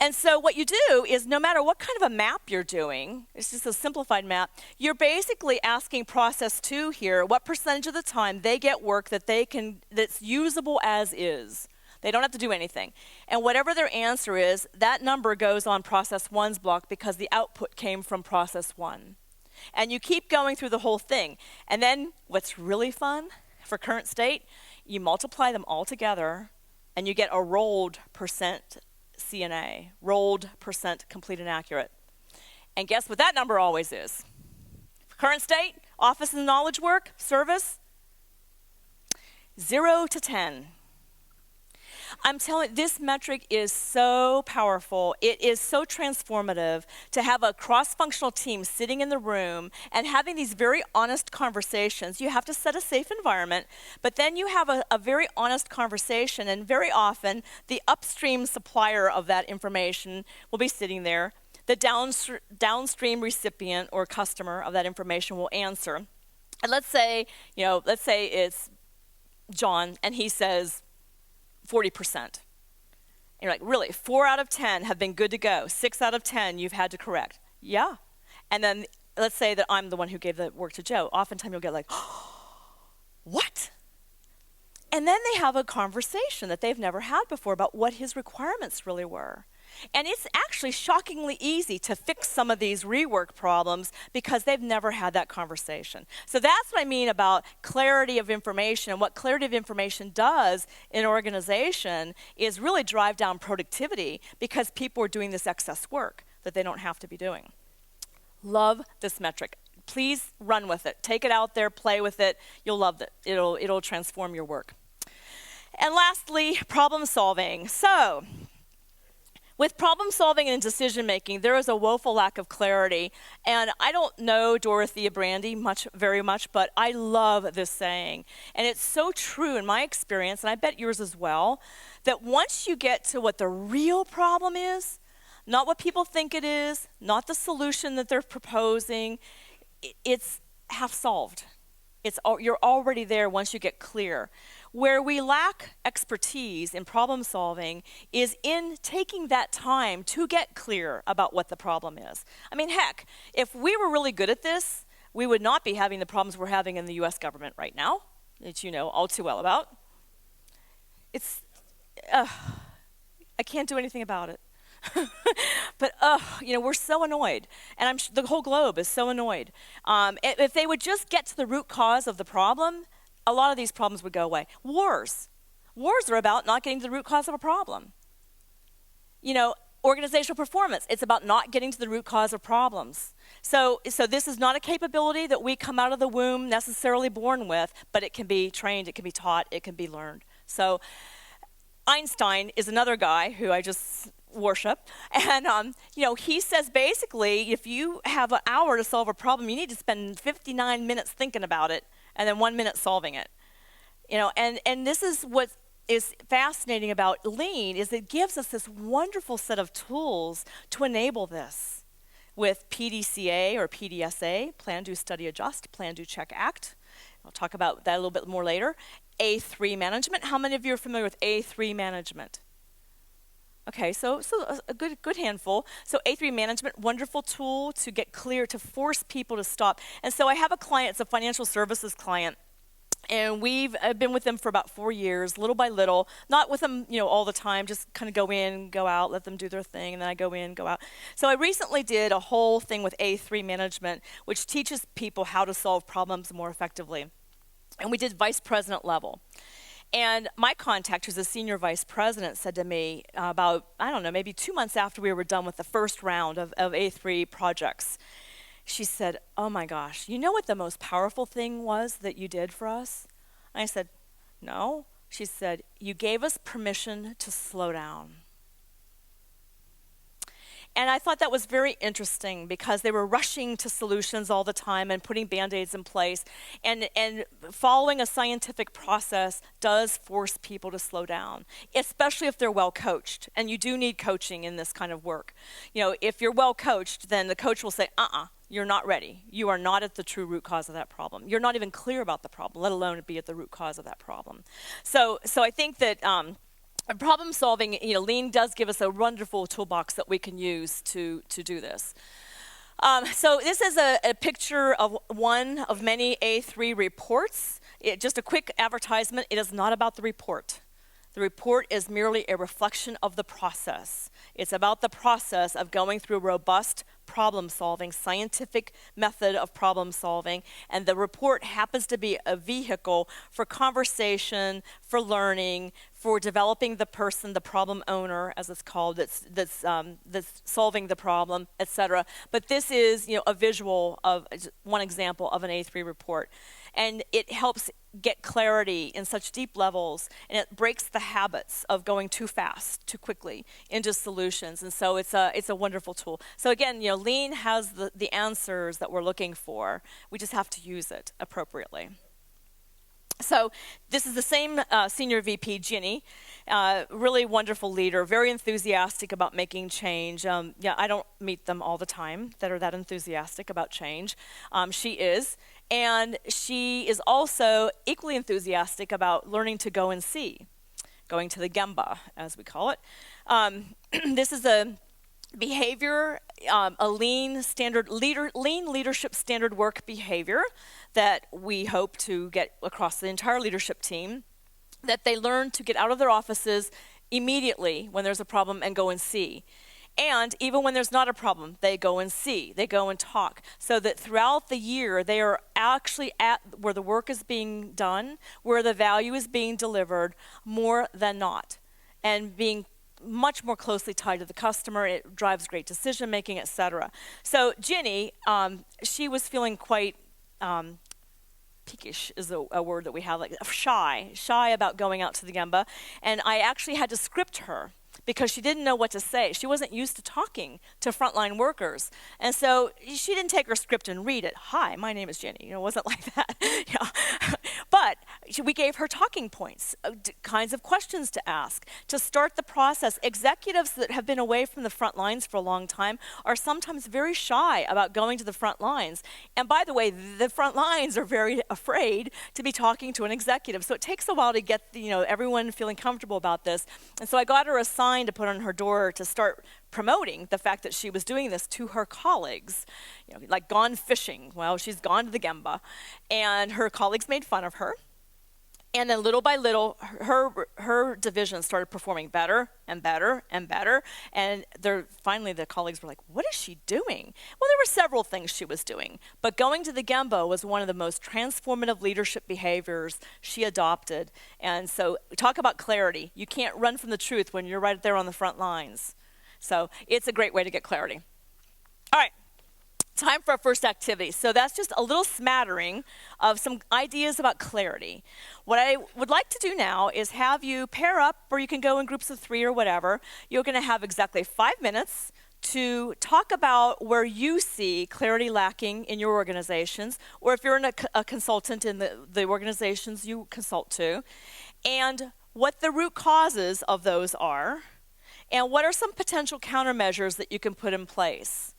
And so what you do is no matter what kind of a map you're doing, it's just a simplified map, you're basically asking process 2 here what percentage of the time they get work that's usable as is. They don't have to do anything. And whatever their answer is, that number goes on process 1's block because the output came from process 1. And you keep going through the whole thing. And then what's really fun for current state, you multiply them all together and you get a rolled percent CNA, rolled percent complete and accurate. And guess what that number always is? For current state, office and knowledge work, service, 0 to 10. I'm telling you, this metric is so powerful. It is so transformative to have a cross-functional team sitting in the room and having these very honest conversations. You have to set a safe environment, but then you have a very honest conversation, and very often the upstream supplier of that information will be sitting there. The downstream recipient or customer of that information will answer. And let's say it's John, and he says 40%. And you're like, really? 4 out of 10 have been good to go. 6 out of 10 you've had to correct. Yeah. And then let's say that I'm the one who gave the work to Joe. Oftentimes you'll get like, what? And then they have a conversation that they've never had before about what his requirements really were. And it's actually shockingly easy to fix some of these rework problems because they've never had that conversation. So that's what I mean about clarity of information. And what clarity of information does in an organization is really drive down productivity because people are doing this excess work that they don't have to be doing. Love this metric. Please run with it. Take it out there, play with it. You'll love it. It'll transform your work. And lastly, problem solving. So, with problem solving and decision making, there is a woeful lack of clarity. And I don't know Dorothea Brandy very much, but I love this saying. And it's so true in my experience, and I bet yours as well, that once you get to what the real problem is, not what people think it is, not the solution that they're proposing, it's half solved. You're already there once you get clear. Where we lack expertise in problem solving is in taking that time to get clear about what the problem is. I mean, heck, if we were really good at this, we would not be having the problems we're having in the US government right now, that you know all too well about. I can't do anything about it. But we're so annoyed, and the whole globe is so annoyed. If they would just get to the root cause of the problem, a lot of these problems would go away. Wars are about not getting to the root cause of a problem. Organizational performance, it's about not getting to the root cause of problems. So this is not a capability that we come out of the womb necessarily born with, but it can be trained, it can be taught, it can be learned. So Einstein is another guy who I just worship, and he says basically if you have an hour to solve a problem, you need to spend 59 minutes thinking about it and then 1 minute solving it. And this is what is fascinating about Lean, is it gives us this wonderful set of tools to enable this with PDCA or PDSA, plan, do, study, adjust, plan, do, check, act. I'll talk about that a little bit more later. A3 management. How many of you are familiar with A3 management? Okay, so a good handful. So A3 management, wonderful tool to get clear, to force people to stop. And so I have a client, it's a financial services client, and I've been with them for about 4 years, little by little, not with them, all the time, just kind of go in, go out, let them do their thing, and then I go in, go out. So I recently did a whole thing with A3 management, which teaches people how to solve problems more effectively. And we did vice president level. And my contact, who's a senior vice president, said to me about, maybe 2 months after we were done with the first round of A3 projects, she said, oh my gosh, you know what the most powerful thing was that you did for us? And I said, no. She said, you gave us permission to slow down. And I thought that was very interesting because they were rushing to solutions all the time and putting Band-Aids in place. And following a scientific process does force people to slow down, especially if they're well coached. And you do need coaching in this kind of work. If you're well coached, then the coach will say, you're not ready. You are not at the true root cause of that problem. You're not even clear about the problem, let alone be at the root cause of that problem. So I think that problem solving, Lean does give us a wonderful toolbox that we can use to do this. So this is a picture of one of many A3 reports. Just a quick advertisement, it is not about the report. The report is merely a reflection of the process. It's about the process of going through robust problem solving, scientific method of problem solving, and the report happens to be a vehicle for conversation, for learning, for developing the person, the problem owner, as it's called, that's solving the problem, etc. But this is, a visual of one example of an A3 report, and it helps get clarity in such deep levels, and it breaks the habits of going too fast, too quickly into solutions. And so it's a wonderful tool. So again, Lean has the answers that we're looking for. We just have to use it appropriately. So this is the same senior VP, Ginny, really wonderful leader, very enthusiastic about making change. I don't meet them all the time that are that enthusiastic about change. She is. And she is also equally enthusiastic about learning to go and see, going to the Gemba, as we call it. This is a behavior a lean leadership standard work behavior that we hope to get across the entire leadership team, that they learn to get out of their offices immediately when there's a problem and go and see. And even when there's not a problem, they go and see, they go and talk, so that throughout the year they are actually at where the work is being done, where the value is being delivered more than not, and being much more closely tied to the customer. It drives great decision making, etc. So Ginny, she was feeling quite peakish is a word that we have, like shy about going out to the Gemba, and I actually had to script her because she didn't know what to say. She wasn't used to talking to frontline workers. And so she didn't take her script and read it. Hi, my name is Jenny. It wasn't like that. But we gave her talking points, kinds of questions to ask, to start the process. Executives that have been away from the front lines for a long time are sometimes very shy about going to the front lines. And by the way, the front lines are very afraid to be talking to an executive. So it takes a while to get everyone feeling comfortable about this. And so I got her a sign to put on her door to start promoting the fact that she was doing this to her colleagues, like gone fishing. Well, she's gone to the Gemba, and her colleagues made fun of her. And then little by little, her division started performing better and better and better. And finally, the colleagues were like, what is she doing? Well, there were several things she was doing. But going to the Gemba was one of the most transformative leadership behaviors she adopted. And so talk about clarity. You can't run from the truth when you're right there on the front lines. So it's a great way to get clarity. All right. Time for our first activity. So that's just a little smattering of some ideas about clarity. What I would like to do now is have you pair up, or you can go in groups of 3 or whatever. You're going to have exactly 5 minutes to talk about where you see clarity lacking in your organizations, or if you're a consultant in the organizations you consult to, and what the root causes of those are, and what are some potential countermeasures that you can put in place.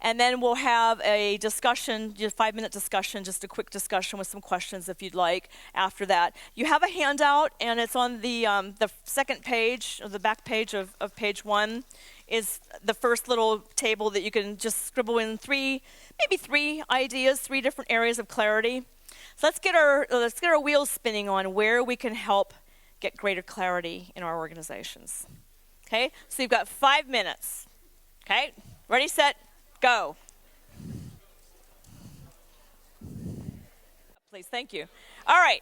And then we'll have a discussion, just 5-minute discussion, just a quick discussion with some questions if you'd like after that. You have a handout, and it's on the second page, or the back page of page 1, is the first little table that you can just scribble in maybe three ideas, 3 different areas of clarity. So let's get our wheels spinning on where we can help get greater clarity in our organizations. Okay, so you've got 5 minutes. Okay, ready, set, go. Please, thank you. All right.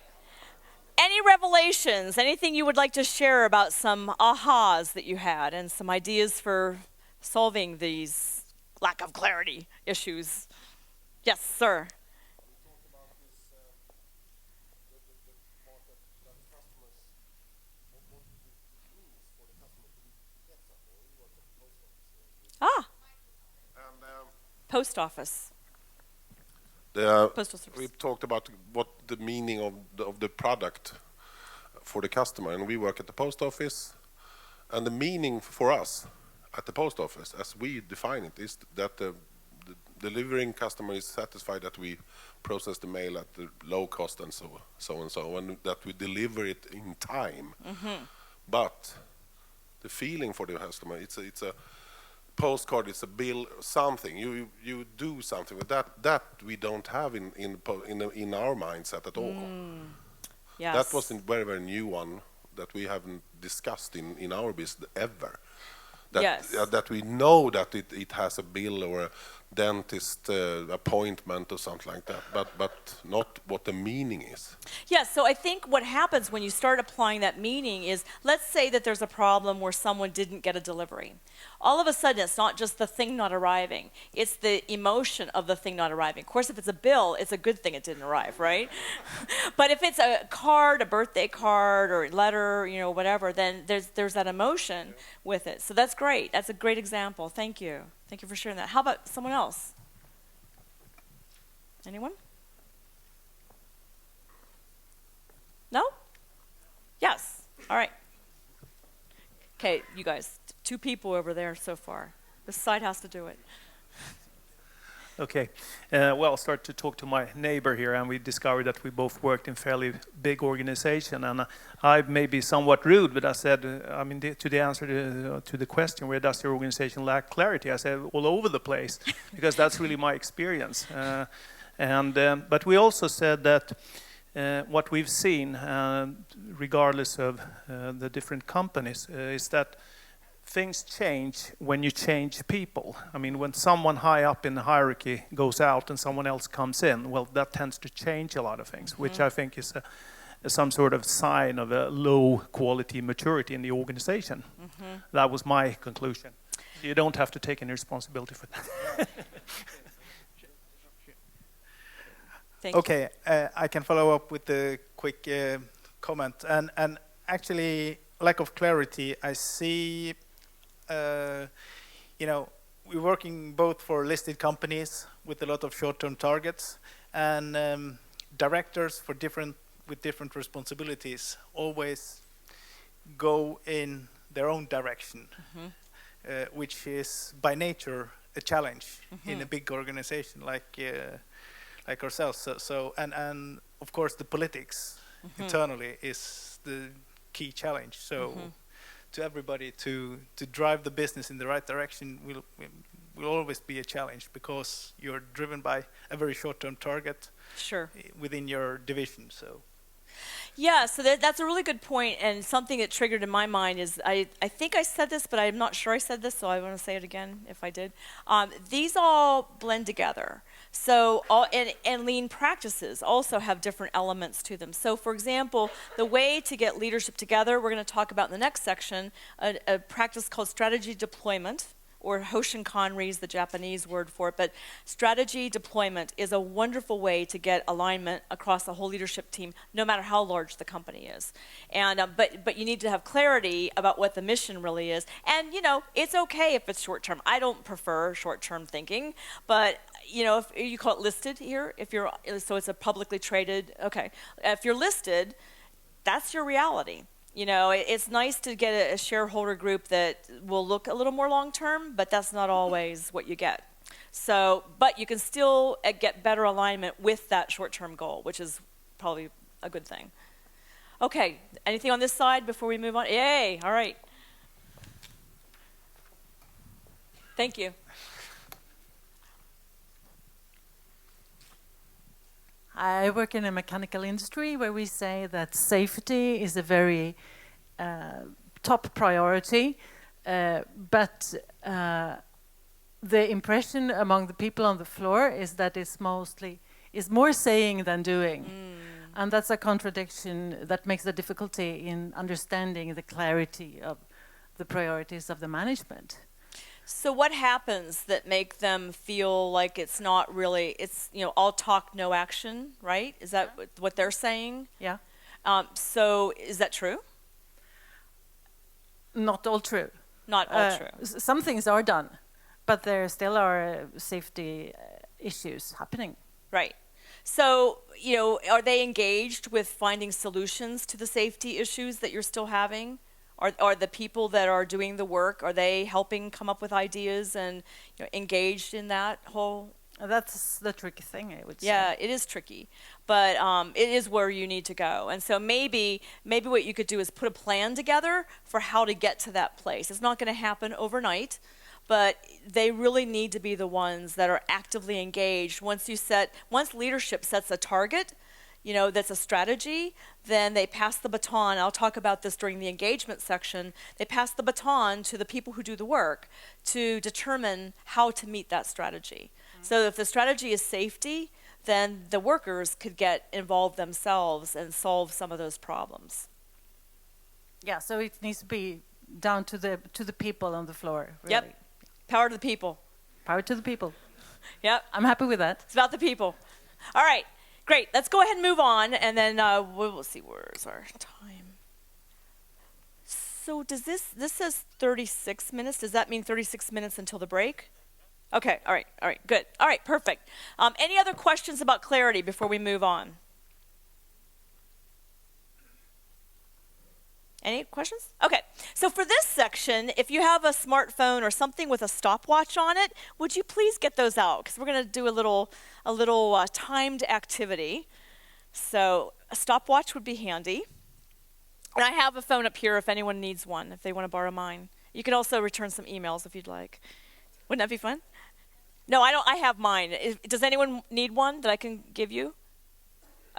Any revelations, anything you would like to share about some ahas that you had and some ideas for solving these lack of clarity issues? Yes, sir. Post office. Postal service. We've talked about what the meaning of the product for the customer, and we work at the post office, and the meaning for us at the post office, as we define it, is that the delivering customer is satisfied that we process the mail at the low cost and so, and that we deliver it in time. Mm-hmm. But the feeling for the customer, it's a postcard, it's a bill, something. You do something with that we don't have in our mindset at all. Yes. That was a very, very new one that we haven't discussed in our business ever. That we know that it has a bill or a dentist appointment or something like that, but not what the meaning is. Yes, so I think what happens when you start applying that meaning is, let's say that there's a problem where someone didn't get a delivery. All of a sudden, it's not just the thing not arriving, it's the emotion of the thing not arriving. Of course, if it's a bill, it's a good thing it didn't arrive, right? But if it's a card, a birthday card or a letter, whatever, then there's that emotion with it. So that's great. That's a great example. Thank you. Thank you for sharing that. How about someone else? Anyone? No? Yes. All right. Okay, you guys, 2 people over there so far. This side has to do it. Okay. Well, I'll start to talk to my neighbor here, and we discovered that we both worked in fairly big organization. And I may be somewhat rude, but I said, to the answer to the question, where does your organization lack clarity? I said, all over the place, because that's really my experience. But we also said that what we've seen, regardless of the different companies, is that things change when you change people. I mean, when someone high up in the hierarchy goes out and someone else comes in, well, that tends to change a lot of things, which I think is some sort of sign of a low quality maturity in the organization. That was my conclusion. You don't have to take any responsibility for that. Okay, I can follow up with a quick comment. And actually, lack of clarity, I see, we're working both for listed companies with a lot of short-term targets, and directors with different responsibilities always go in their own direction, which is by nature a challenge in a big organization like ourselves. So and of course the politics internally is the key challenge. So to everybody to drive the business in the right direction will always be a challenge, because you're driven by a very short-term target within your division. So yeah, so that's a really good point, and something that triggered in my mind is, I think I said this, but I'm not sure I said this, so I want to say it again if I did. These all blend together. So, and lean practices also have different elements to them. So, for example, the way to get leadership together, we're going to talk about in the next section, a practice called strategy deployment, or Hoshinkanri is the Japanese word for it, but strategy deployment is a wonderful way to get alignment across the whole leadership team, no matter how large the company is. And but you need to have clarity about what the mission really is. And it's okay if it's short term. I don't prefer short term thinking, but if you call it listed here, so it's a publicly traded. Okay, if you're listed, that's your reality. It's nice to get a shareholder group that will look a little more long-term, but that's not always what you get. So, but you can still get better alignment with that short-term goal, which is probably a good thing. Okay, anything on this side before we move on? Yay, all right. Thank you. I work in a mechanical industry where we say that safety is a very top priority, but the impression among the people on the floor is that it's more saying than doing. And that's a contradiction that makes a difficulty in understanding the clarity of the priorities of the management. So what happens that make them feel like it's not really, it's, all talk, no action, right? Is that what they're saying? Yeah. So is that true? Not all true. Not all true. Some things are done, but there still are safety issues happening. Right. So, are they engaged with finding solutions to the safety issues that you're still having? Are the people that are doing the work, are they helping come up with ideas and engaged in that whole? That's the tricky thing, I would say. Yeah, it is tricky, but it is where you need to go. And so maybe what you could do is put a plan together for how to get to that place. It's not going to happen overnight, but they really need to be the ones that are actively engaged. Once leadership sets a target, that's a strategy, then they pass the baton. I'll talk about this during the engagement section. They pass the baton to the people who do the work to determine how to meet that strategy. So if the strategy is safety, then the workers could get involved themselves and solve some of those problems. Yeah, so it needs to be down to the people on the floor. Really. Yep. Power to the people. Power to the people. Yep. I'm happy with that. It's about the people. All right. Great. Let's go ahead and move on, and then we'll see where's our time. So does this says 36 minutes? Does that mean 36 minutes until the break? Okay. All right. Good. All right. Perfect. Any other questions about clarity before we move on? Any questions? Okay, so for this section, if you have a smartphone or something with a stopwatch on it, would you please get those out? Because we're going to do a little timed activity. So a stopwatch would be handy. And I have a phone up here if anyone needs one, if they want to borrow mine. You can also return some emails if you'd like. Wouldn't that be fun? No, I don't. I have mine. Does anyone need one that I can give you?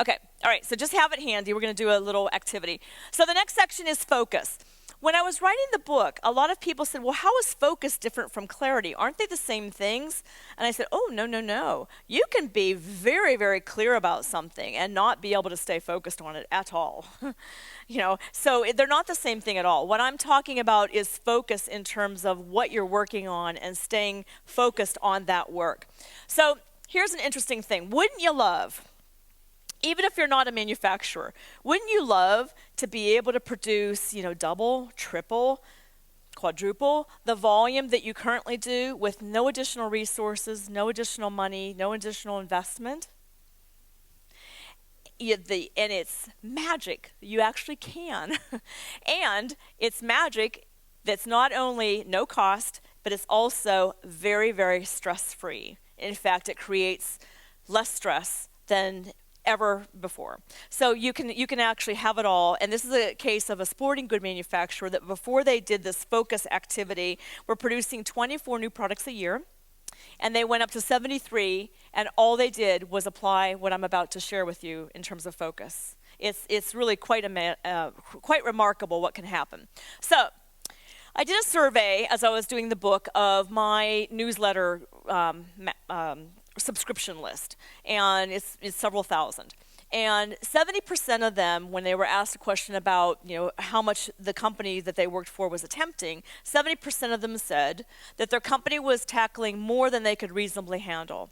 Okay, all right, so just have it handy. We're going to do a little activity. So the next section is focus. When I was writing the book, a lot of people said, well, how is focus different from clarity? Aren't they the same things? And I said, oh, no, no, no. You can be very, very clear about something and not be able to stay focused on it at all. So they're not the same thing at all. What I'm talking about is focus in terms of what you're working on and staying focused on that work. So here's an interesting thing. Wouldn't you love, even if you're not a manufacturer, wouldn't you love to be able to produce, double, triple, quadruple the volume that you currently do with no additional resources, no additional money, no additional investment? And it's magic. You actually can. And it's magic that's not only no cost, but it's also very, very stress-free. In fact, it creates less stress than ever before. So you can actually have it all. And this is a case of a sporting good manufacturer that before they did this focus activity, were producing 24 new products a year. And they went up to 73, and all they did was apply what I'm about to share with you in terms of focus. It's really quite remarkable what can happen. So I did a survey as I was doing the book of my newsletter subscription list, and it's several thousand. And 70% of them, when they were asked a question about how much the company that they worked for was attempting, 70% of them said that their company was tackling more than they could reasonably handle.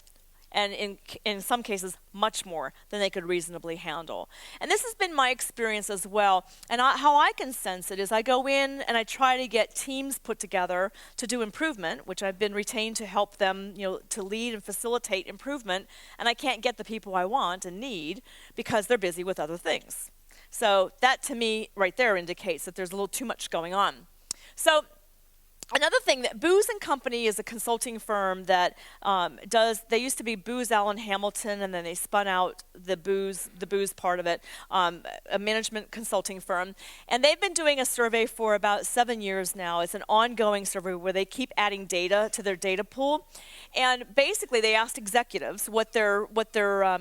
And in some cases, much more than they could reasonably handle. And this has been my experience as well. And how I can sense it is I go in and I try to get teams put together to do improvement, which I've been retained to help them, to lead and facilitate improvement. And I can't get the people I want and need because they're busy with other things. So that, to me, right there indicates that there's a little too much going on. So another thing, that Booz & Company is a consulting firm that they used to be Booz Allen Hamilton, and then they spun out the Booz part of it, a management consulting firm. And they've been doing a survey for about 7 years now. It's an ongoing survey where they keep adding data to their data pool. And basically they asked executives what their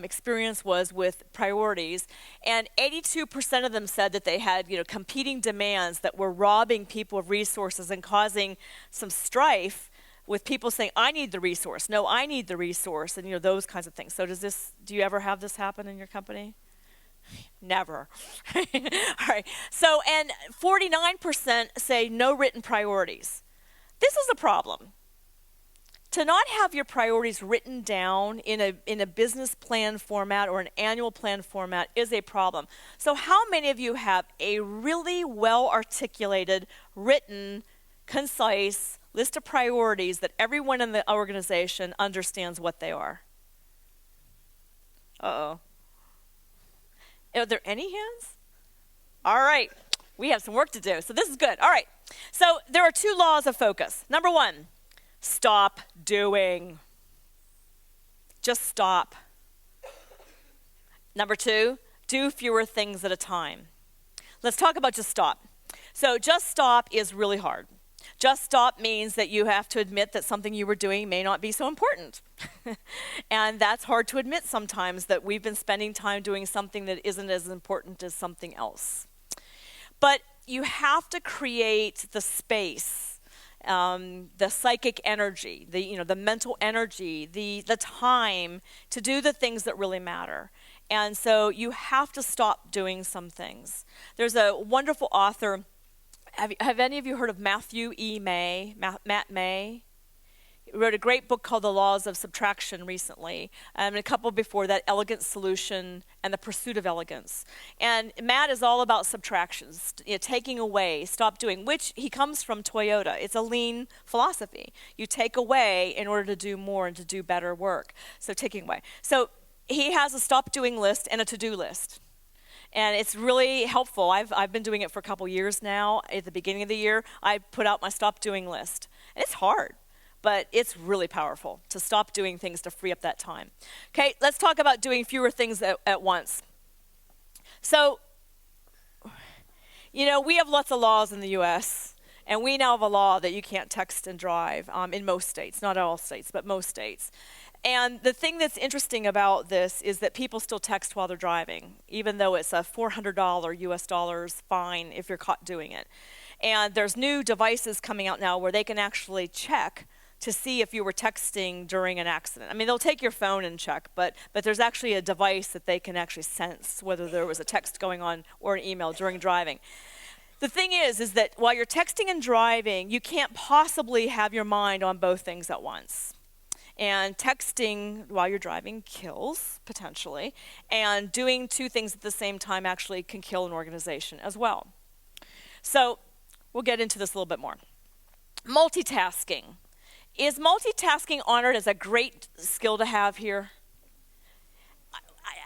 experience was with priorities. And 82% of them said that they had competing demands that were robbing people of resources and causing some strife with people saying, I need the resource. No, I need the resource, and those kinds of things. So do you ever have this happen in your company? Never. All right. So, and 49% say no written priorities. This is a problem. To not have your priorities written down in a business plan format or an annual plan format is a problem. So how many of you have a really well-articulated, written, concise list of priorities that everyone in the organization understands what they are? Uh-oh. Are there any hands? All right. We have some work to do. So this is good. All right. So there are 2 laws of focus. Number 1, stop doing. Just stop. Number 2, do fewer things at a time. Let's talk about just stop. So just stop is really hard. Just stop means that you have to admit that something you were doing may not be so important. And that's hard to admit sometimes, that we've been spending time doing something that isn't as important as something else. But you have to create the space, the psychic energy, the mental energy, the time to do the things that really matter. And so you have to stop doing some things. There's a wonderful author. Have any of you heard of Matthew E. May? Matt May? He wrote a great book called The Laws of Subtraction recently, and a couple before that, Elegant Solution and The Pursuit of Elegance. And Matt is all about subtractions, taking away, stop doing, which he comes from Toyota. It's a lean philosophy. You take away in order to do more and to do better work. So taking away. So he has a stop doing list and a to-do list. And it's really helpful. I've been doing it for a couple years now. At the beginning of the year, I put out my stop doing list. And it's hard, but it's really powerful to stop doing things to free up that time. Okay, let's talk about doing fewer things at once. So, you know, we have lots of laws in the US, and we now have a law that you can't text and drive in most states, not all states, but most states. And the thing that's interesting about this is that people still text while they're driving, even though it's a $400 US dollars fine if you're caught doing it. And there's new devices coming out now where they can actually check to see if you were texting during an accident. I mean, they'll take your phone and check, but there's actually a device that they can actually sense whether there was a text going on or an email during driving. The thing is that while you're texting and driving, you can't possibly have your mind on both things at once. And texting while you're driving kills, potentially, and doing two things at the same time actually can kill an organization as well. So we'll get into this a little bit more. Multitasking. Is multitasking honored as a great skill to have here?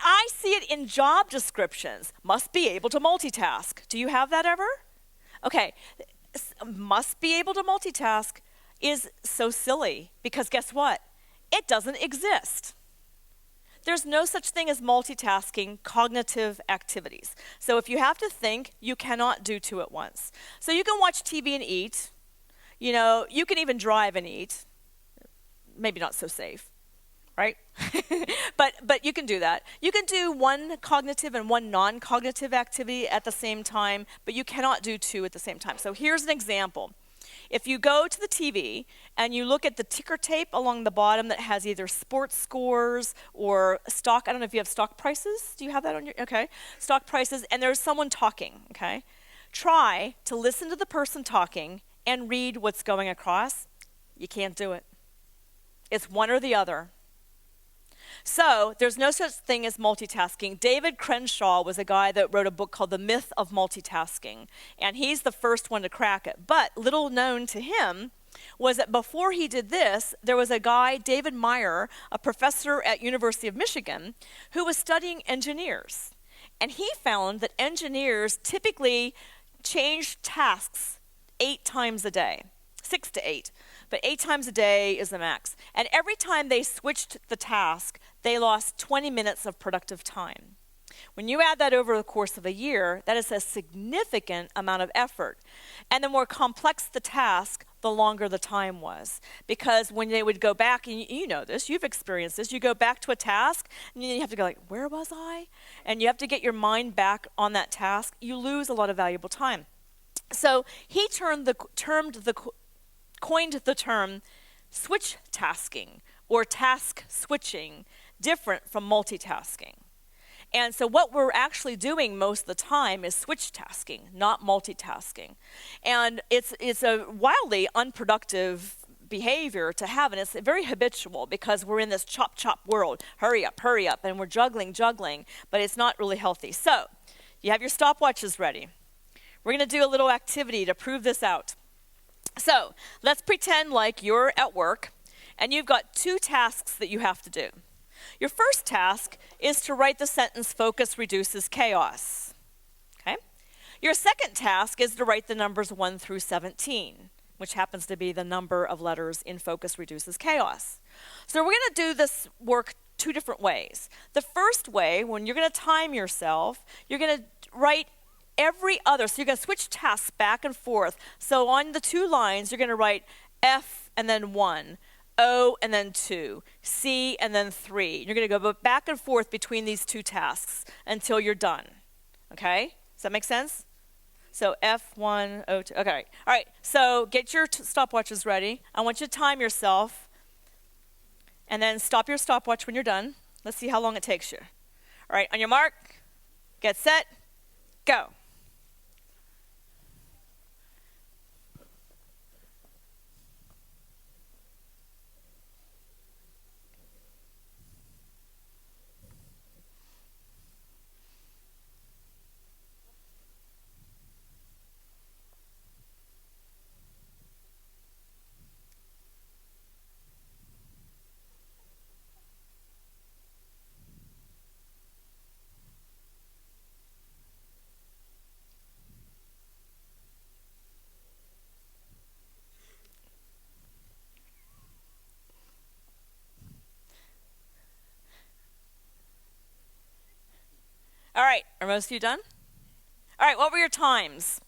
I see it in job descriptions. Must be able to multitask. Do you have that ever? Okay, must be able to multitask is so silly because guess what? It doesn't exist. There's no such thing as multitasking cognitive activities. So if you have to think, you cannot do two at once. So you can watch TV and eat. You know, you can even drive and eat. Maybe not so safe, right? but you can do that. You can do one cognitive and one non-cognitive activity at the same time, but you cannot do two at the same time. So here's an example. If you go to the TV and you look at the ticker tape along the bottom that has either sports scores or stock, I don't know if you have stock prices. Do you have that on your, okay. Stock prices, and there's someone talking, okay. Try to listen to the person talking and read what's going across. You can't do it. It's one or the other. So there's no such thing as multitasking. David Crenshaw was a guy that wrote a book called The Myth of Multitasking, and he's the first one to crack it. But little known to him was that before he did this, there was a guy, David Meyer, a professor at University of Michigan, who was studying engineers. And he found that engineers typically changed tasks 8 times a day, 6 to 8. But 8 times a day is the max. And every time they switched the task, they lost 20 minutes of productive time. When you add that over the course of a year, that is a significant amount of effort. And the more complex the task, the longer the time was. Because when they would go back, and you know this, you've experienced this, you go back to a task, and you have to go like, where was I? And you have to get your mind back on that task. You lose a lot of valuable time. So he coined the term switch tasking or task switching, different from multitasking. And so what we're actually doing most of the time is switch tasking, not multitasking. And it's a wildly unproductive behavior to have, and it's very habitual because we're in this chop world. Hurry up, and we're juggling, but it's not really healthy. So you have your stopwatches ready. We're going to do a little activity to prove this out. So let's pretend like you're at work and you've got 2 tasks that you have to do. Your first task is to write the sentence focus reduces chaos. Okay? Your second task is to write the numbers 1 through 17, which happens to be the number of letters in focus reduces chaos. So we're going to do this work 2 different ways. The first way, when you're going to time yourself, you're going to write every other, so you're going to switch tasks back and forth. So on the 2 lines, you're going to write F and then 1, O and then 2, C and then 3. You're going to go back and forth between these 2 tasks until you're done. Okay? Does that make sense? So F1, O2. Okay. All right. So get your stopwatches ready. I want you to time yourself. And then stop your stopwatch when you're done. Let's see how long it takes you. All right. On your mark, get set, go. right, are most of you done? All right, what were your times?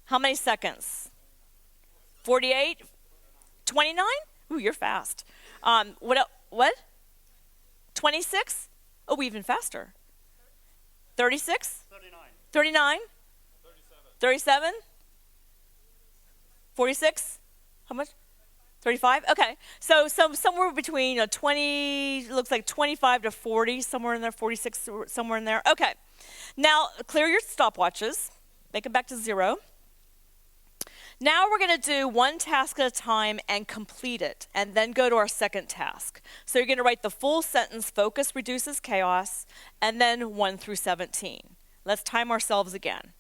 How many seconds? 48? 29? Ooh, you're fast. What? 26? Oh, even faster. 36? 39? 37? 46? How much? 35? Okay. So somewhere between 20, looks like 25 to 40, somewhere in there, 46, somewhere in there. Okay. Now, clear your stopwatches. Make them back to 0. Now we're going to do one task at a time and complete it, and then go to our second task. So you're going to write the full sentence, focus reduces chaos, and then 1 through 17. Let's time ourselves again.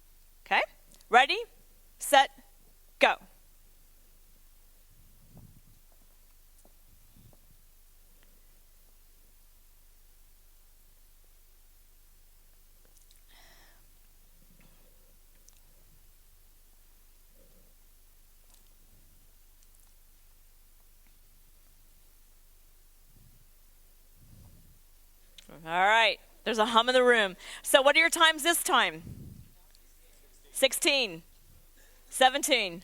Okay? Ready, set, go. All right, there's a hum in the room. So what are your times this time? 16, 17,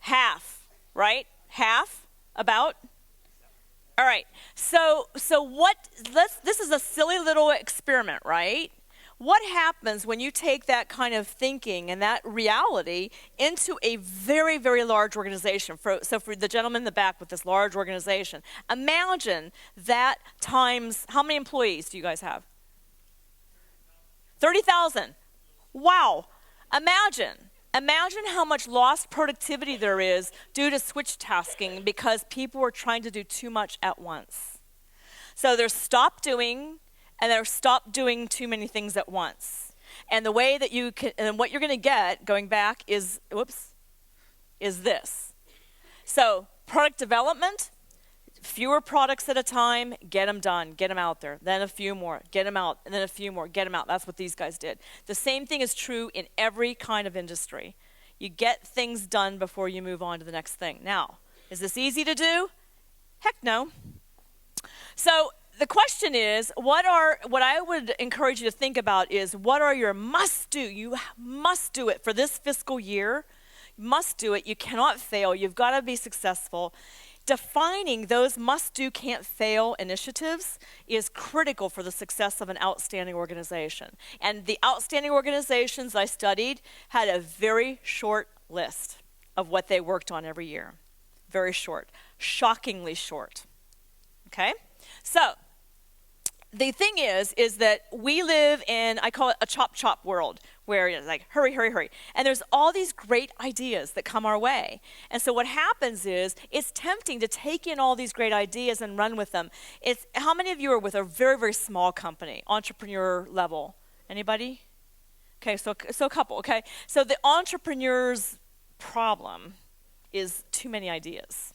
half, right? Half, about? All right, so this is a silly little experiment, right? What happens when you take that kind of thinking and that reality into a very, very large organization? So for the gentleman in the back with this large organization, imagine that times, how many employees do you guys have? 30,000. Wow. Imagine how much lost productivity there is due to switch tasking because people are trying to do too much at once. So there's stop doing, and they're stop doing too many things at once. And the way that you can, and what you're going to get, going back, is this. So product development, fewer products at a time, get them done, get them out there. Then a few more, get them out, and then a few more, get them out. That's what these guys did. The same thing is true in every kind of industry. You get things done before you move on to the next thing. Now, is this easy to do? Heck no. So the question is, what I would encourage you to think about is, what are your must-do? You must do it for this fiscal year. You must do it. You cannot fail. You've got to be successful. Defining those must-do, can't-fail initiatives is critical for the success of an outstanding organization. And the outstanding organizations I studied had a very short list of what they worked on every year. Very short. Shockingly short. Okay? So, the thing is that we live in, I call it a chop world, where it's like, hurry, hurry, hurry. And there's all these great ideas that come our way. And so what happens is, it's tempting to take in all these great ideas and run with them. How many of you are with a very, very small company, entrepreneur level? Anybody? Okay, so a couple, okay? So the entrepreneur's problem is too many ideas.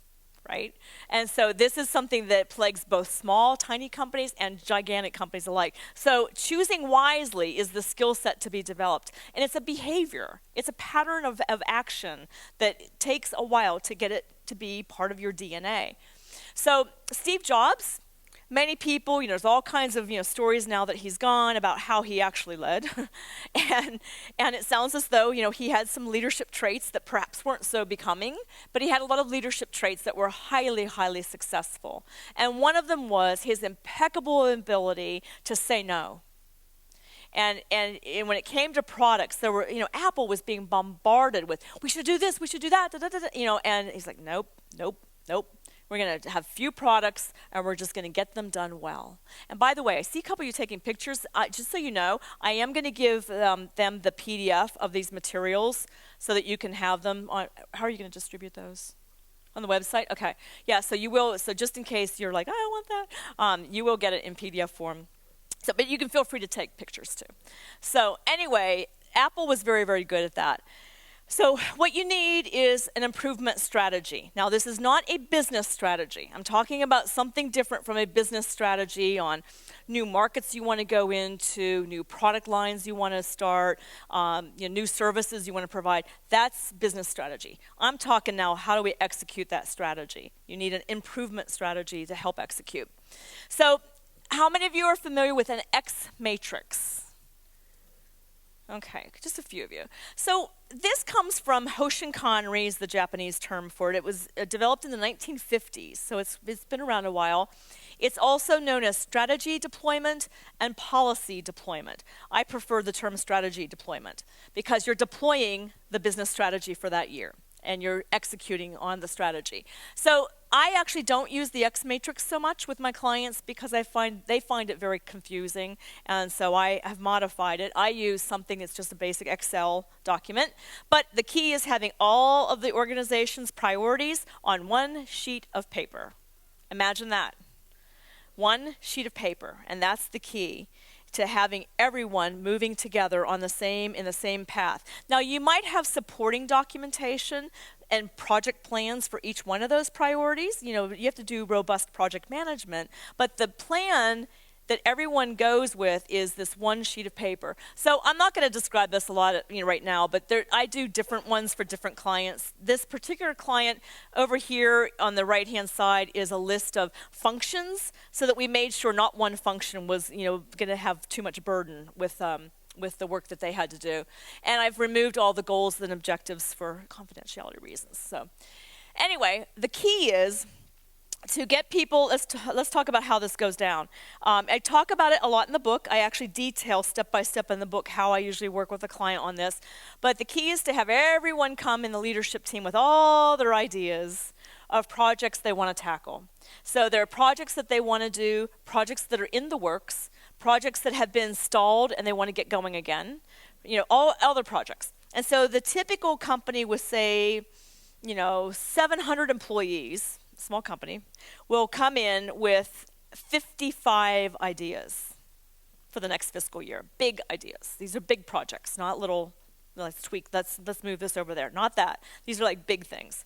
Right? And so this is something that plagues both small, tiny companies and gigantic companies alike. So choosing wisely is the skill set to be developed. And it's a behavior. It's a pattern of action that takes a while to get it to be part of your DNA. So Steve Jobs, many people, there's all kinds of stories now that he's gone about how he actually led. and it sounds as though he had some leadership traits that perhaps weren't so becoming, but he had a lot of leadership traits that were highly, highly successful. And one of them was his impeccable ability to say no. And when it came to products, there were, Apple was being bombarded with, we should do this, we should do that, and he's like, nope. We're going to have few products, and we're just going to get them done well. And by the way, I see a couple of you taking pictures. Just so you know, I am going to give them the PDF of these materials so that you can have them. How are you going to distribute those? On the website? Okay. Yeah, so you will. So just in case you're like, I want that, you will get it in PDF form. So, but you can feel free to take pictures too. So anyway, Apple was very, very good at that. So what you need is an improvement strategy. Now, this is not a business strategy. I'm talking about something different from a business strategy on new markets you want to go into, new product lines you want to start, new services you want to provide. That's business strategy. I'm talking now, how do we execute that strategy? You need an improvement strategy to help execute. So how many of you are familiar with an X matrix? Okay, just a few of you. So this comes from Hoshin Kanri, is the Japanese term for it. It was developed in the 1950s, so it's been around a while. It's also known as strategy deployment and policy deployment. I prefer the term strategy deployment because you're deploying the business strategy for that year and you're executing on the strategy. So I actually don't use the X matrix so much with my clients because they find it very confusing, and so I have modified it. I use something that's just a basic Excel document, but the key is having all of the organization's priorities on one sheet of paper. Imagine that. One sheet of paper, and that's the key to having everyone moving together in the same path. Now, you might have supporting documentation and project plans for each one of those priorities. You know, you have to do robust project management, but the plan that everyone goes with is this one sheet of paper. So I'm not going to describe this a lot right now, but I do different ones for different clients. This particular client over here on the right-hand side is a list of functions so that we made sure not one function was going to have too much burden with the work that they had to do. And I've removed all the goals and objectives for confidentiality reasons. So anyway, the key is to get people, let's talk about how this goes down. I talk about it a lot in the book. I actually detail step by step in the book how I usually work with a client on this. But the key is to have everyone come in the leadership team with all their ideas of projects they want to tackle. So there are projects that they want to do, projects that are in the works, projects that have been stalled and they want to get going again, all other projects. And so the typical company with, say, 700 employees, small company, will come in with 55 ideas for the next fiscal year. Big ideas. These are big projects, not little, let's tweak, let's move this over there. Not that. These are like big things.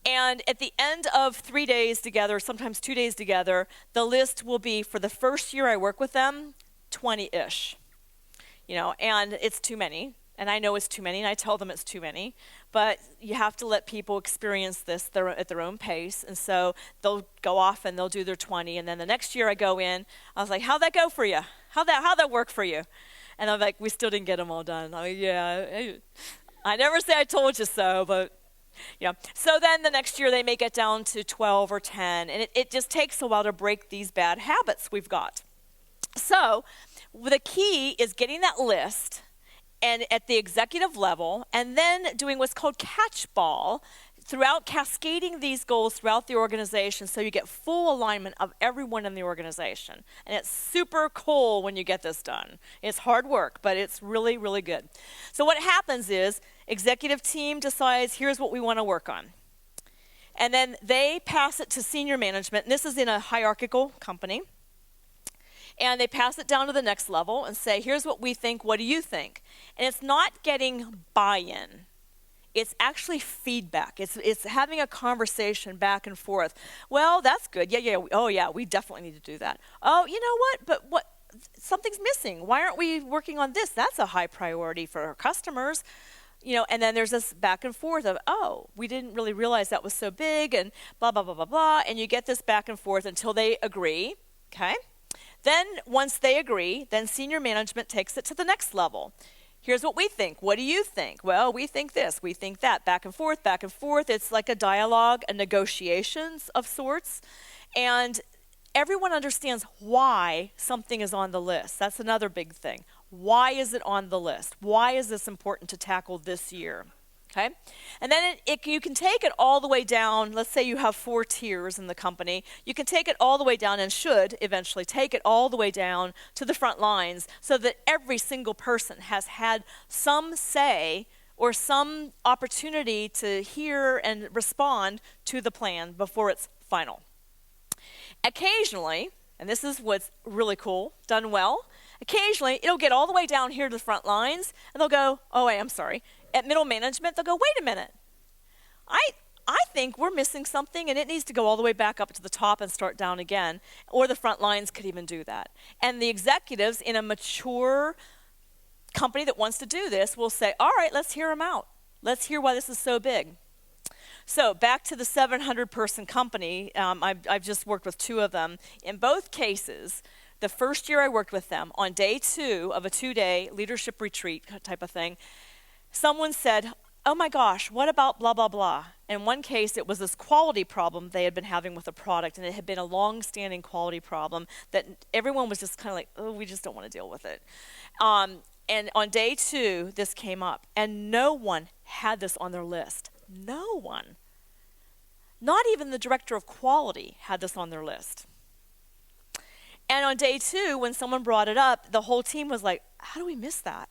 And at the end of 3 days together, sometimes 2 days together, the list will be, for the first year I work with them, 20-ish. And it's too many. And I know it's too many, and I tell them it's too many. But you have to let people experience this at their own pace. And so they'll go off and they'll do their 20. And then the next year I go in, I was like, how'd that go for you? How'd that work for you? And I'm like, we still didn't get them all done. I'm like, yeah, I never say I told you so, but yeah. So then the next year they may get down to 12 or 10. And it just takes a while to break these bad habits we've got. So the key is getting that list and at the executive level, and then doing what's called catch-ball, throughout cascading these goals throughout the organization so you get full alignment of everyone in the organization. And it's super cool when you get this done. It's hard work, but it's really, really good. So what happens is, executive team decides, here's what we want to work on. And then they pass it to senior management, and this is in a hierarchical company. And they pass it down to the next level and say, here's what we think, what do you think? And it's not getting buy-in. It's actually feedback. It's having a conversation back and forth. Well, that's good. Yeah. Oh, yeah, we definitely need to do that. Oh, you know what? But something's missing. Why aren't we working on this? That's a high priority for our customers. And then there's this back and forth of, oh, we didn't really realize that was so big, and blah, blah, blah, blah, blah. And you get this back and forth until they agree, okay? Then once they agree, then senior management takes it to the next level. Here's what we think. What do you think? Well, we think this, we think that. Back and forth, back and forth. It's like a dialogue, a negotiations of sorts. And everyone understands why something is on the list. That's another big thing. Why is it on the list? Why is this important to tackle this year? Okay? And then you can take it all the way down. Let's say you have 4 tiers in the company. You can take it all the way down, and should eventually take it all the way down to the front lines so that every single person has had some say or some opportunity to hear and respond to the plan before it's final. Occasionally, and this is what's really cool, done well, occasionally it'll get all the way down here to the front lines, and they'll go, oh, wait, I'm sorry. At middle management, they'll go, wait a minute. I think we're missing something, and it needs to go all the way back up to the top and start down again. Or the front lines could even do that. And the executives in a mature company that wants to do this will say, all right, let's hear them out. Let's hear why this is so big. So back to the 700-person company. I've just worked with 2 of them. In both cases, the first year I worked with them, on day 2 of a 2-day leadership retreat type of thing, someone said, oh my gosh, what about blah, blah, blah? In one case, it was this quality problem they had been having with a product, and it had been a long-standing quality problem that everyone was just kind of like, oh, we just don't want to deal with it. And on day 2, this came up, and no one had this on their list. No one. Not even the director of quality had this on their list. And on day 2, when someone brought it up, the whole team was like, how do we miss that?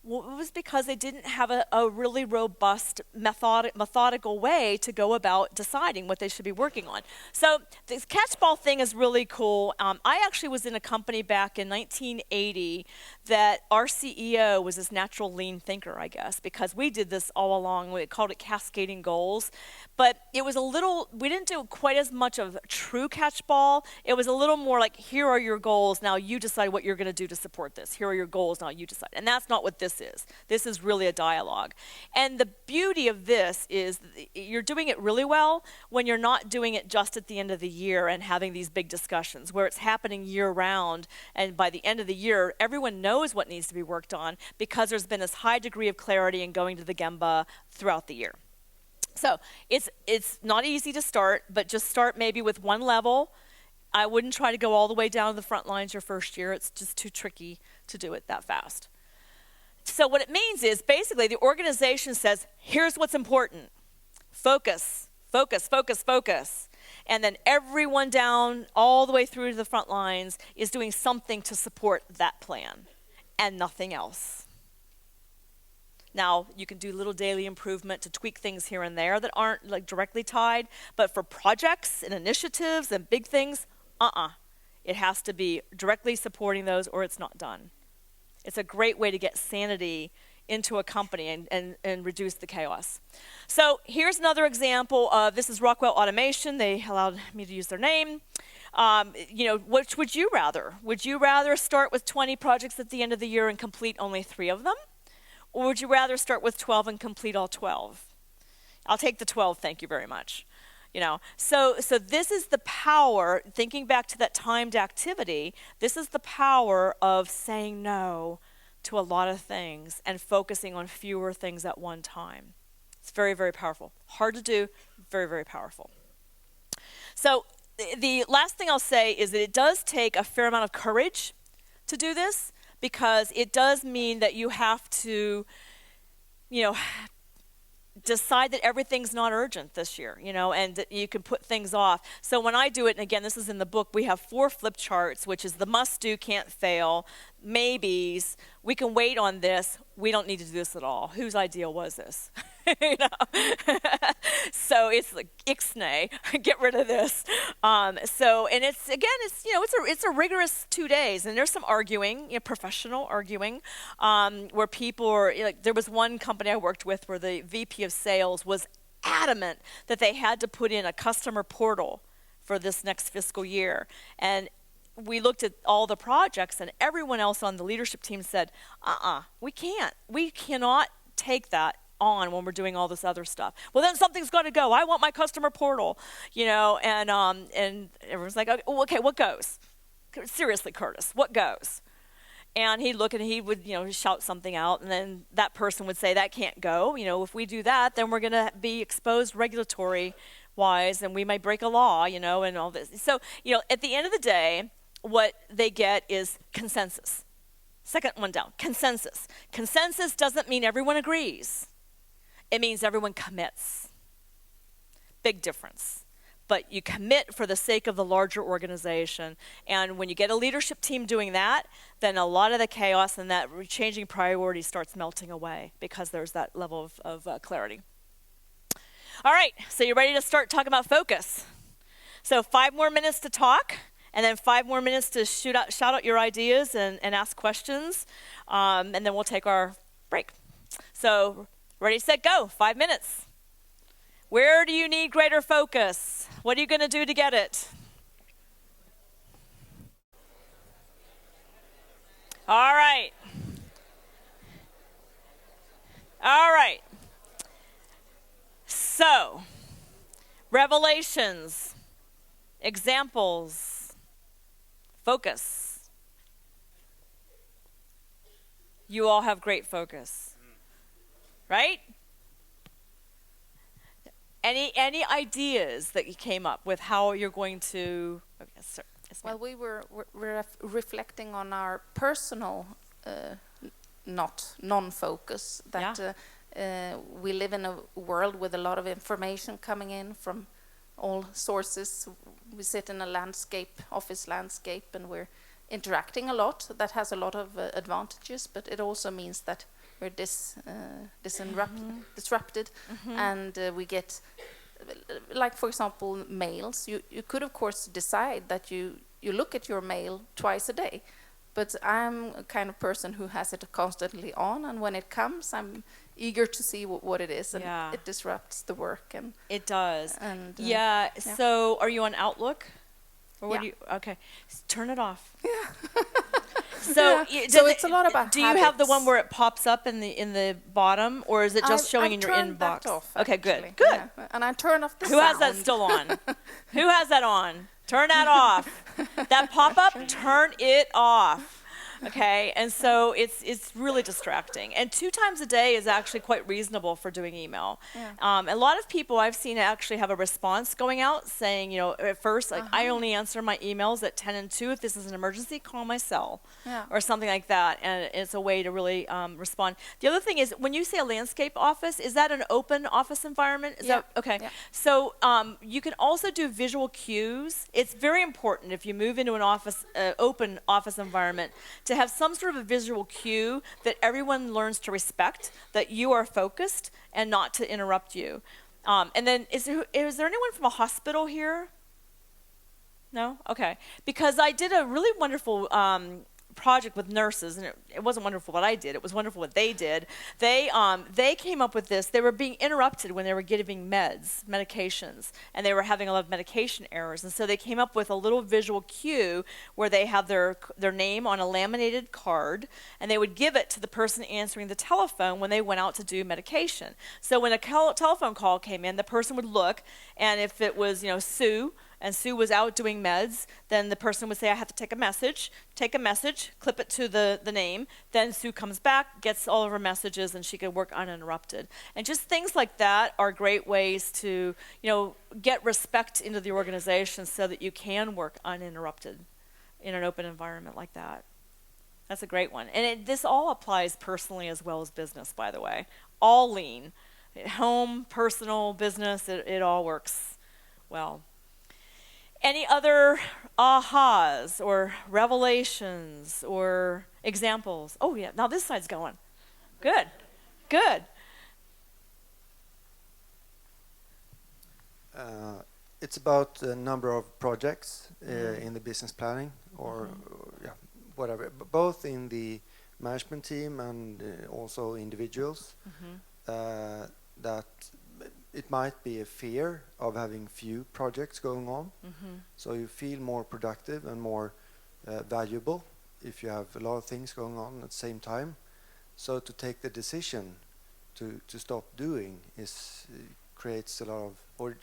Well, it was because they didn't have a really robust methodical way to go about deciding what they should be working on. So this catchball thing is really cool. I actually was in a company back in 1980 that our CEO was this natural lean thinker, I guess, because we did this all along. We called it cascading goals. But it was a little, we didn't do quite as much of true catchball. It was a little more like, here are your goals. Now you decide what you're going to do to support this. Here are your goals. Now you decide. And that's not what this is. This is really a dialogue. And the beauty of this is you're doing it really well when you're not doing it just at the end of the year and having these big discussions where it's happening year round. And by the end of the year, everyone knows what needs to be worked on because there's been this high degree of clarity in going to the Gemba throughout the year. So it's not easy to start, but just start maybe with one level. I wouldn't try to go all the way down to the front lines your first year. It's just too tricky to do it that fast. So what it means is basically the organization says, here's what's important. Focus, focus, focus, focus. And then everyone down all the way through to the front lines is doing something to support that plan and nothing else. Now, you can do little daily improvement to tweak things here and there that aren't like directly tied, but for projects and initiatives and big things, it has to be directly supporting those or it's not done. It's a great way to get sanity into a company and reduce the chaos. So here's another example of, this is Rockwell Automation. They allowed me to use their name. Which would you rather? Would you rather start with 20 projects at the end of the year and complete only 3 of them? Or would you rather start with 12 and complete all 12? I'll take the 12, thank you very much. So this is the power, thinking back to that timed activity, this is the power of saying no to a lot of things and focusing on fewer things at one time. It's very, very powerful. Hard to do, very, very powerful. So the last thing I'll say is that it does take a fair amount of courage to do this, because it does mean that you have to, decide that everything's not urgent this year, and that you can put things off. So when I do it, and again, this is in the book, we have 4 flip charts, which is the must do, can't fail, maybes, we can wait on this, we don't need to do this at all. Whose idea was this? So it's like ixnay, get rid of this. And it's a rigorous 2 days, and there's some arguing, professional arguing, where people are like, there was one company I worked with where the VP of sales was adamant that they had to put in a customer portal for this next fiscal year, and we looked at all the projects, and everyone else on the leadership team said, we cannot take that on when we're doing all this other stuff. Well, then something's got to go. I want my customer portal, and everyone's like, okay, what goes? Seriously, Curtis, what goes? And he'd look and he would, shout something out, and then that person would say, that can't go. If we do that, then we're going to be exposed regulatory-wise, and we might break a law, and all this. So, at the end of the day, what they get is consensus. Second one down, consensus. Consensus doesn't mean everyone agrees. It means everyone commits. Big difference. But you commit for the sake of the larger organization. And when you get a leadership team doing that, then a lot of the chaos and that changing priority starts melting away because there's that level of clarity. All right, so you're ready to start talking about focus. So 5 more minutes to talk, and then 5 more minutes to shout out your ideas and ask questions, and then we'll take our break. So ready, set, go. 5 minutes. Where do you need greater focus? What are you going to do to get it? All right. All right. So, revelations, examples, Focus. You all have great focus, right? Any ideas that you came up with how you're going to? Oh, yes, sir. Yes, well, we were reflecting on our personal, non-focus. That we live in a world with a lot of information coming in from all sources. We sit in a landscape, office landscape, and we're interacting a lot. That has a lot of advantages, but it also means that we're disrupted, and we get, like for example, mails. You could of course decide that you look at your mail twice a day, but I'm a kind of person who has it constantly on, and when it comes, I'm eager to see what it is, and it disrupts the work. And it does. And So, are you on Outlook? Or what Yeah. do you? Okay, turn it off. Yeah. So, So it's a lot about do you have the habits. one where it pops up in the bottom, or is it just showing in your turned inbox? that off, Okay, good, actually. good. Yeah. And I turn off the Who has that sound. still on? Who has that on? Turn that off. That pop up, turn it off. Okay, and so it's really distracting. And 2 times a day is actually quite reasonable for doing email. Yeah. A lot of people I've seen actually have a response going out saying, you know, at first, like, I only answer my emails at 10 and 2. If this is an emergency, call my cell. Yeah. Or something like that, and it's a way to really respond. The other thing is, when you say a landscape office, is that an open office environment? Is that okay? Yeah. So you can also do visual cues. It's very important if you move into an office, open office environment, to have some sort of a visual cue that everyone learns to respect, that you are focused and not to interrupt you. And then, is there anyone from a hospital here? No? Okay. Because I did a really wonderful project with nurses, and it wasn't wonderful what I did, it was wonderful what they did. They came up with this. They were being interrupted when they were giving medications, and they were having a lot of medication errors, and so they came up with a little visual cue where they have their name on a laminated card, and they would give it to the person answering the telephone when they went out to do medication. So when a telephone call came in, the person would look, and if it was, you know, Sue, and Sue was out doing meds, then the person would say, I have to take a message, clip it to the name, then Sue comes back, gets all of her messages, and she could work uninterrupted. And just things like that are great ways to, you know, get respect into the organization so that you can work uninterrupted in an open environment like that. That's a great one. And this all applies personally as well as business, by the way. All lean. Home, personal, business, it all works well. Any other ahas or revelations or examples? Oh, yeah. Now this side's going. Good. Good. It's about the number of projects in the business planning or whatever, both in the management team and also individuals. That it might be a fear of having few projects going on, so you feel more productive and more valuable if you have a lot of things going on at the same time. So to take the decision to stop doing creates a lot of, or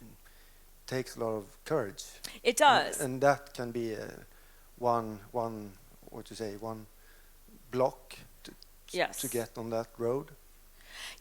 takes a lot of courage. It does. And that can be one block to get on that road.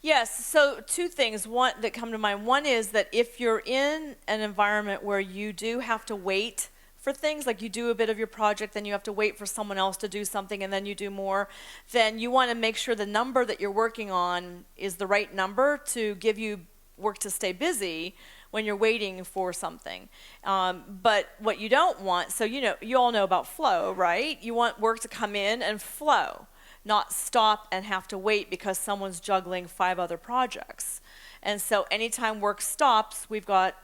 Yes, so 2 things that come to mind. One is that if you're in an environment where you do have to wait for things, like you do a bit of your project, then you have to wait for someone else to do something, and then you do more, then you want to make sure the number that you're working on is the right number to give you work to stay busy when you're waiting for something. But what you don't want, so you all know about flow, right? You want work to come in and flow, not stop and have to wait because someone's juggling 5 other projects. And so anytime work stops, we've got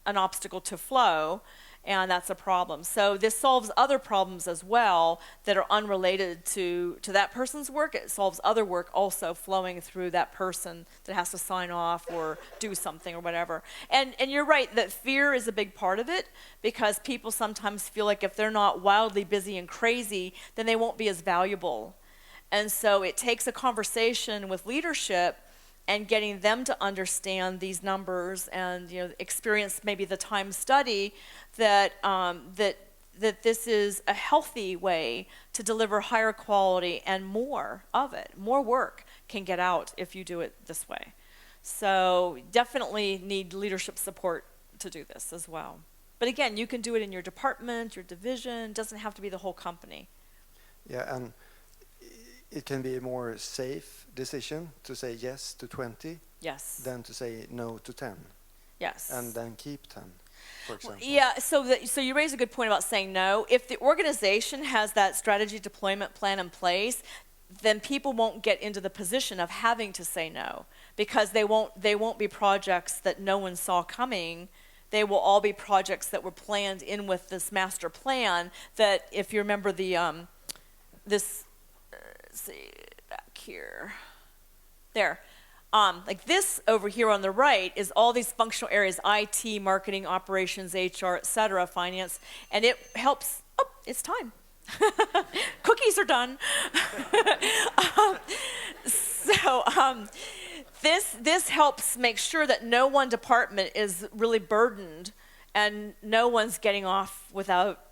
an obstacle to flow, and that's a problem. So this solves other problems as well that are unrelated to that person's work. It solves other work also flowing through that person that has to sign off or do something or whatever. And you're right that fear is a big part of it, because people sometimes feel like if they're not wildly busy and crazy, then they won't be as valuable. And so it takes a conversation with leadership and getting them to understand these numbers and experience maybe the time study that that this is a healthy way to deliver higher quality and more of it. More work can get out if you do it this way. So definitely need leadership support to do this as well. But again, you can do it in your department, your division, doesn't have to be the whole company. Yeah, and it can be a more safe decision to say yes to 20 Yes. than to say no to 10. Yes. And then keep 10, for example. Yeah, so you raise a good point about saying no. If the organization has that strategy deployment plan in place, then people won't get into the position of having to say no, because they won't be projects that no one saw coming. They will all be projects that were planned in with this master plan that, if you remember the let's see back here, there. Like this over here on the right is all these functional areas: IT, marketing, operations, HR, etc., finance, and it helps. Oh, it's time. Cookies are done. This helps make sure that no one department is really burdened and no one's getting off without,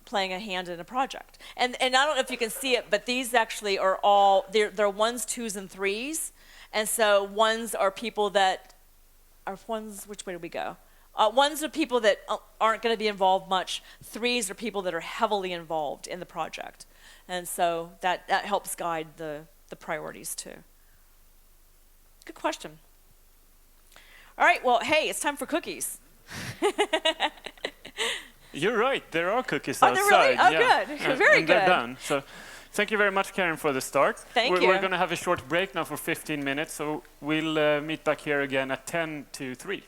playing a hand in a project. And I don't know if you can see it, but these actually are all, they're ones, twos, and threes. And so ones are people that are ones, which way do we go? Ones are people that aren't going to be involved much. Threes are people that are heavily involved in the project. And so that helps guide the priorities too. Good question. All right, well, hey, it's time for cookies. You're right, there are cookies Oh, outside. they're really? Oh, yeah. good. Very and good. They're done. So thank you very much, Karen, for the start. Thank you. We're going to have a short break now for 15 minutes, so we'll meet back here again at 10 to 3.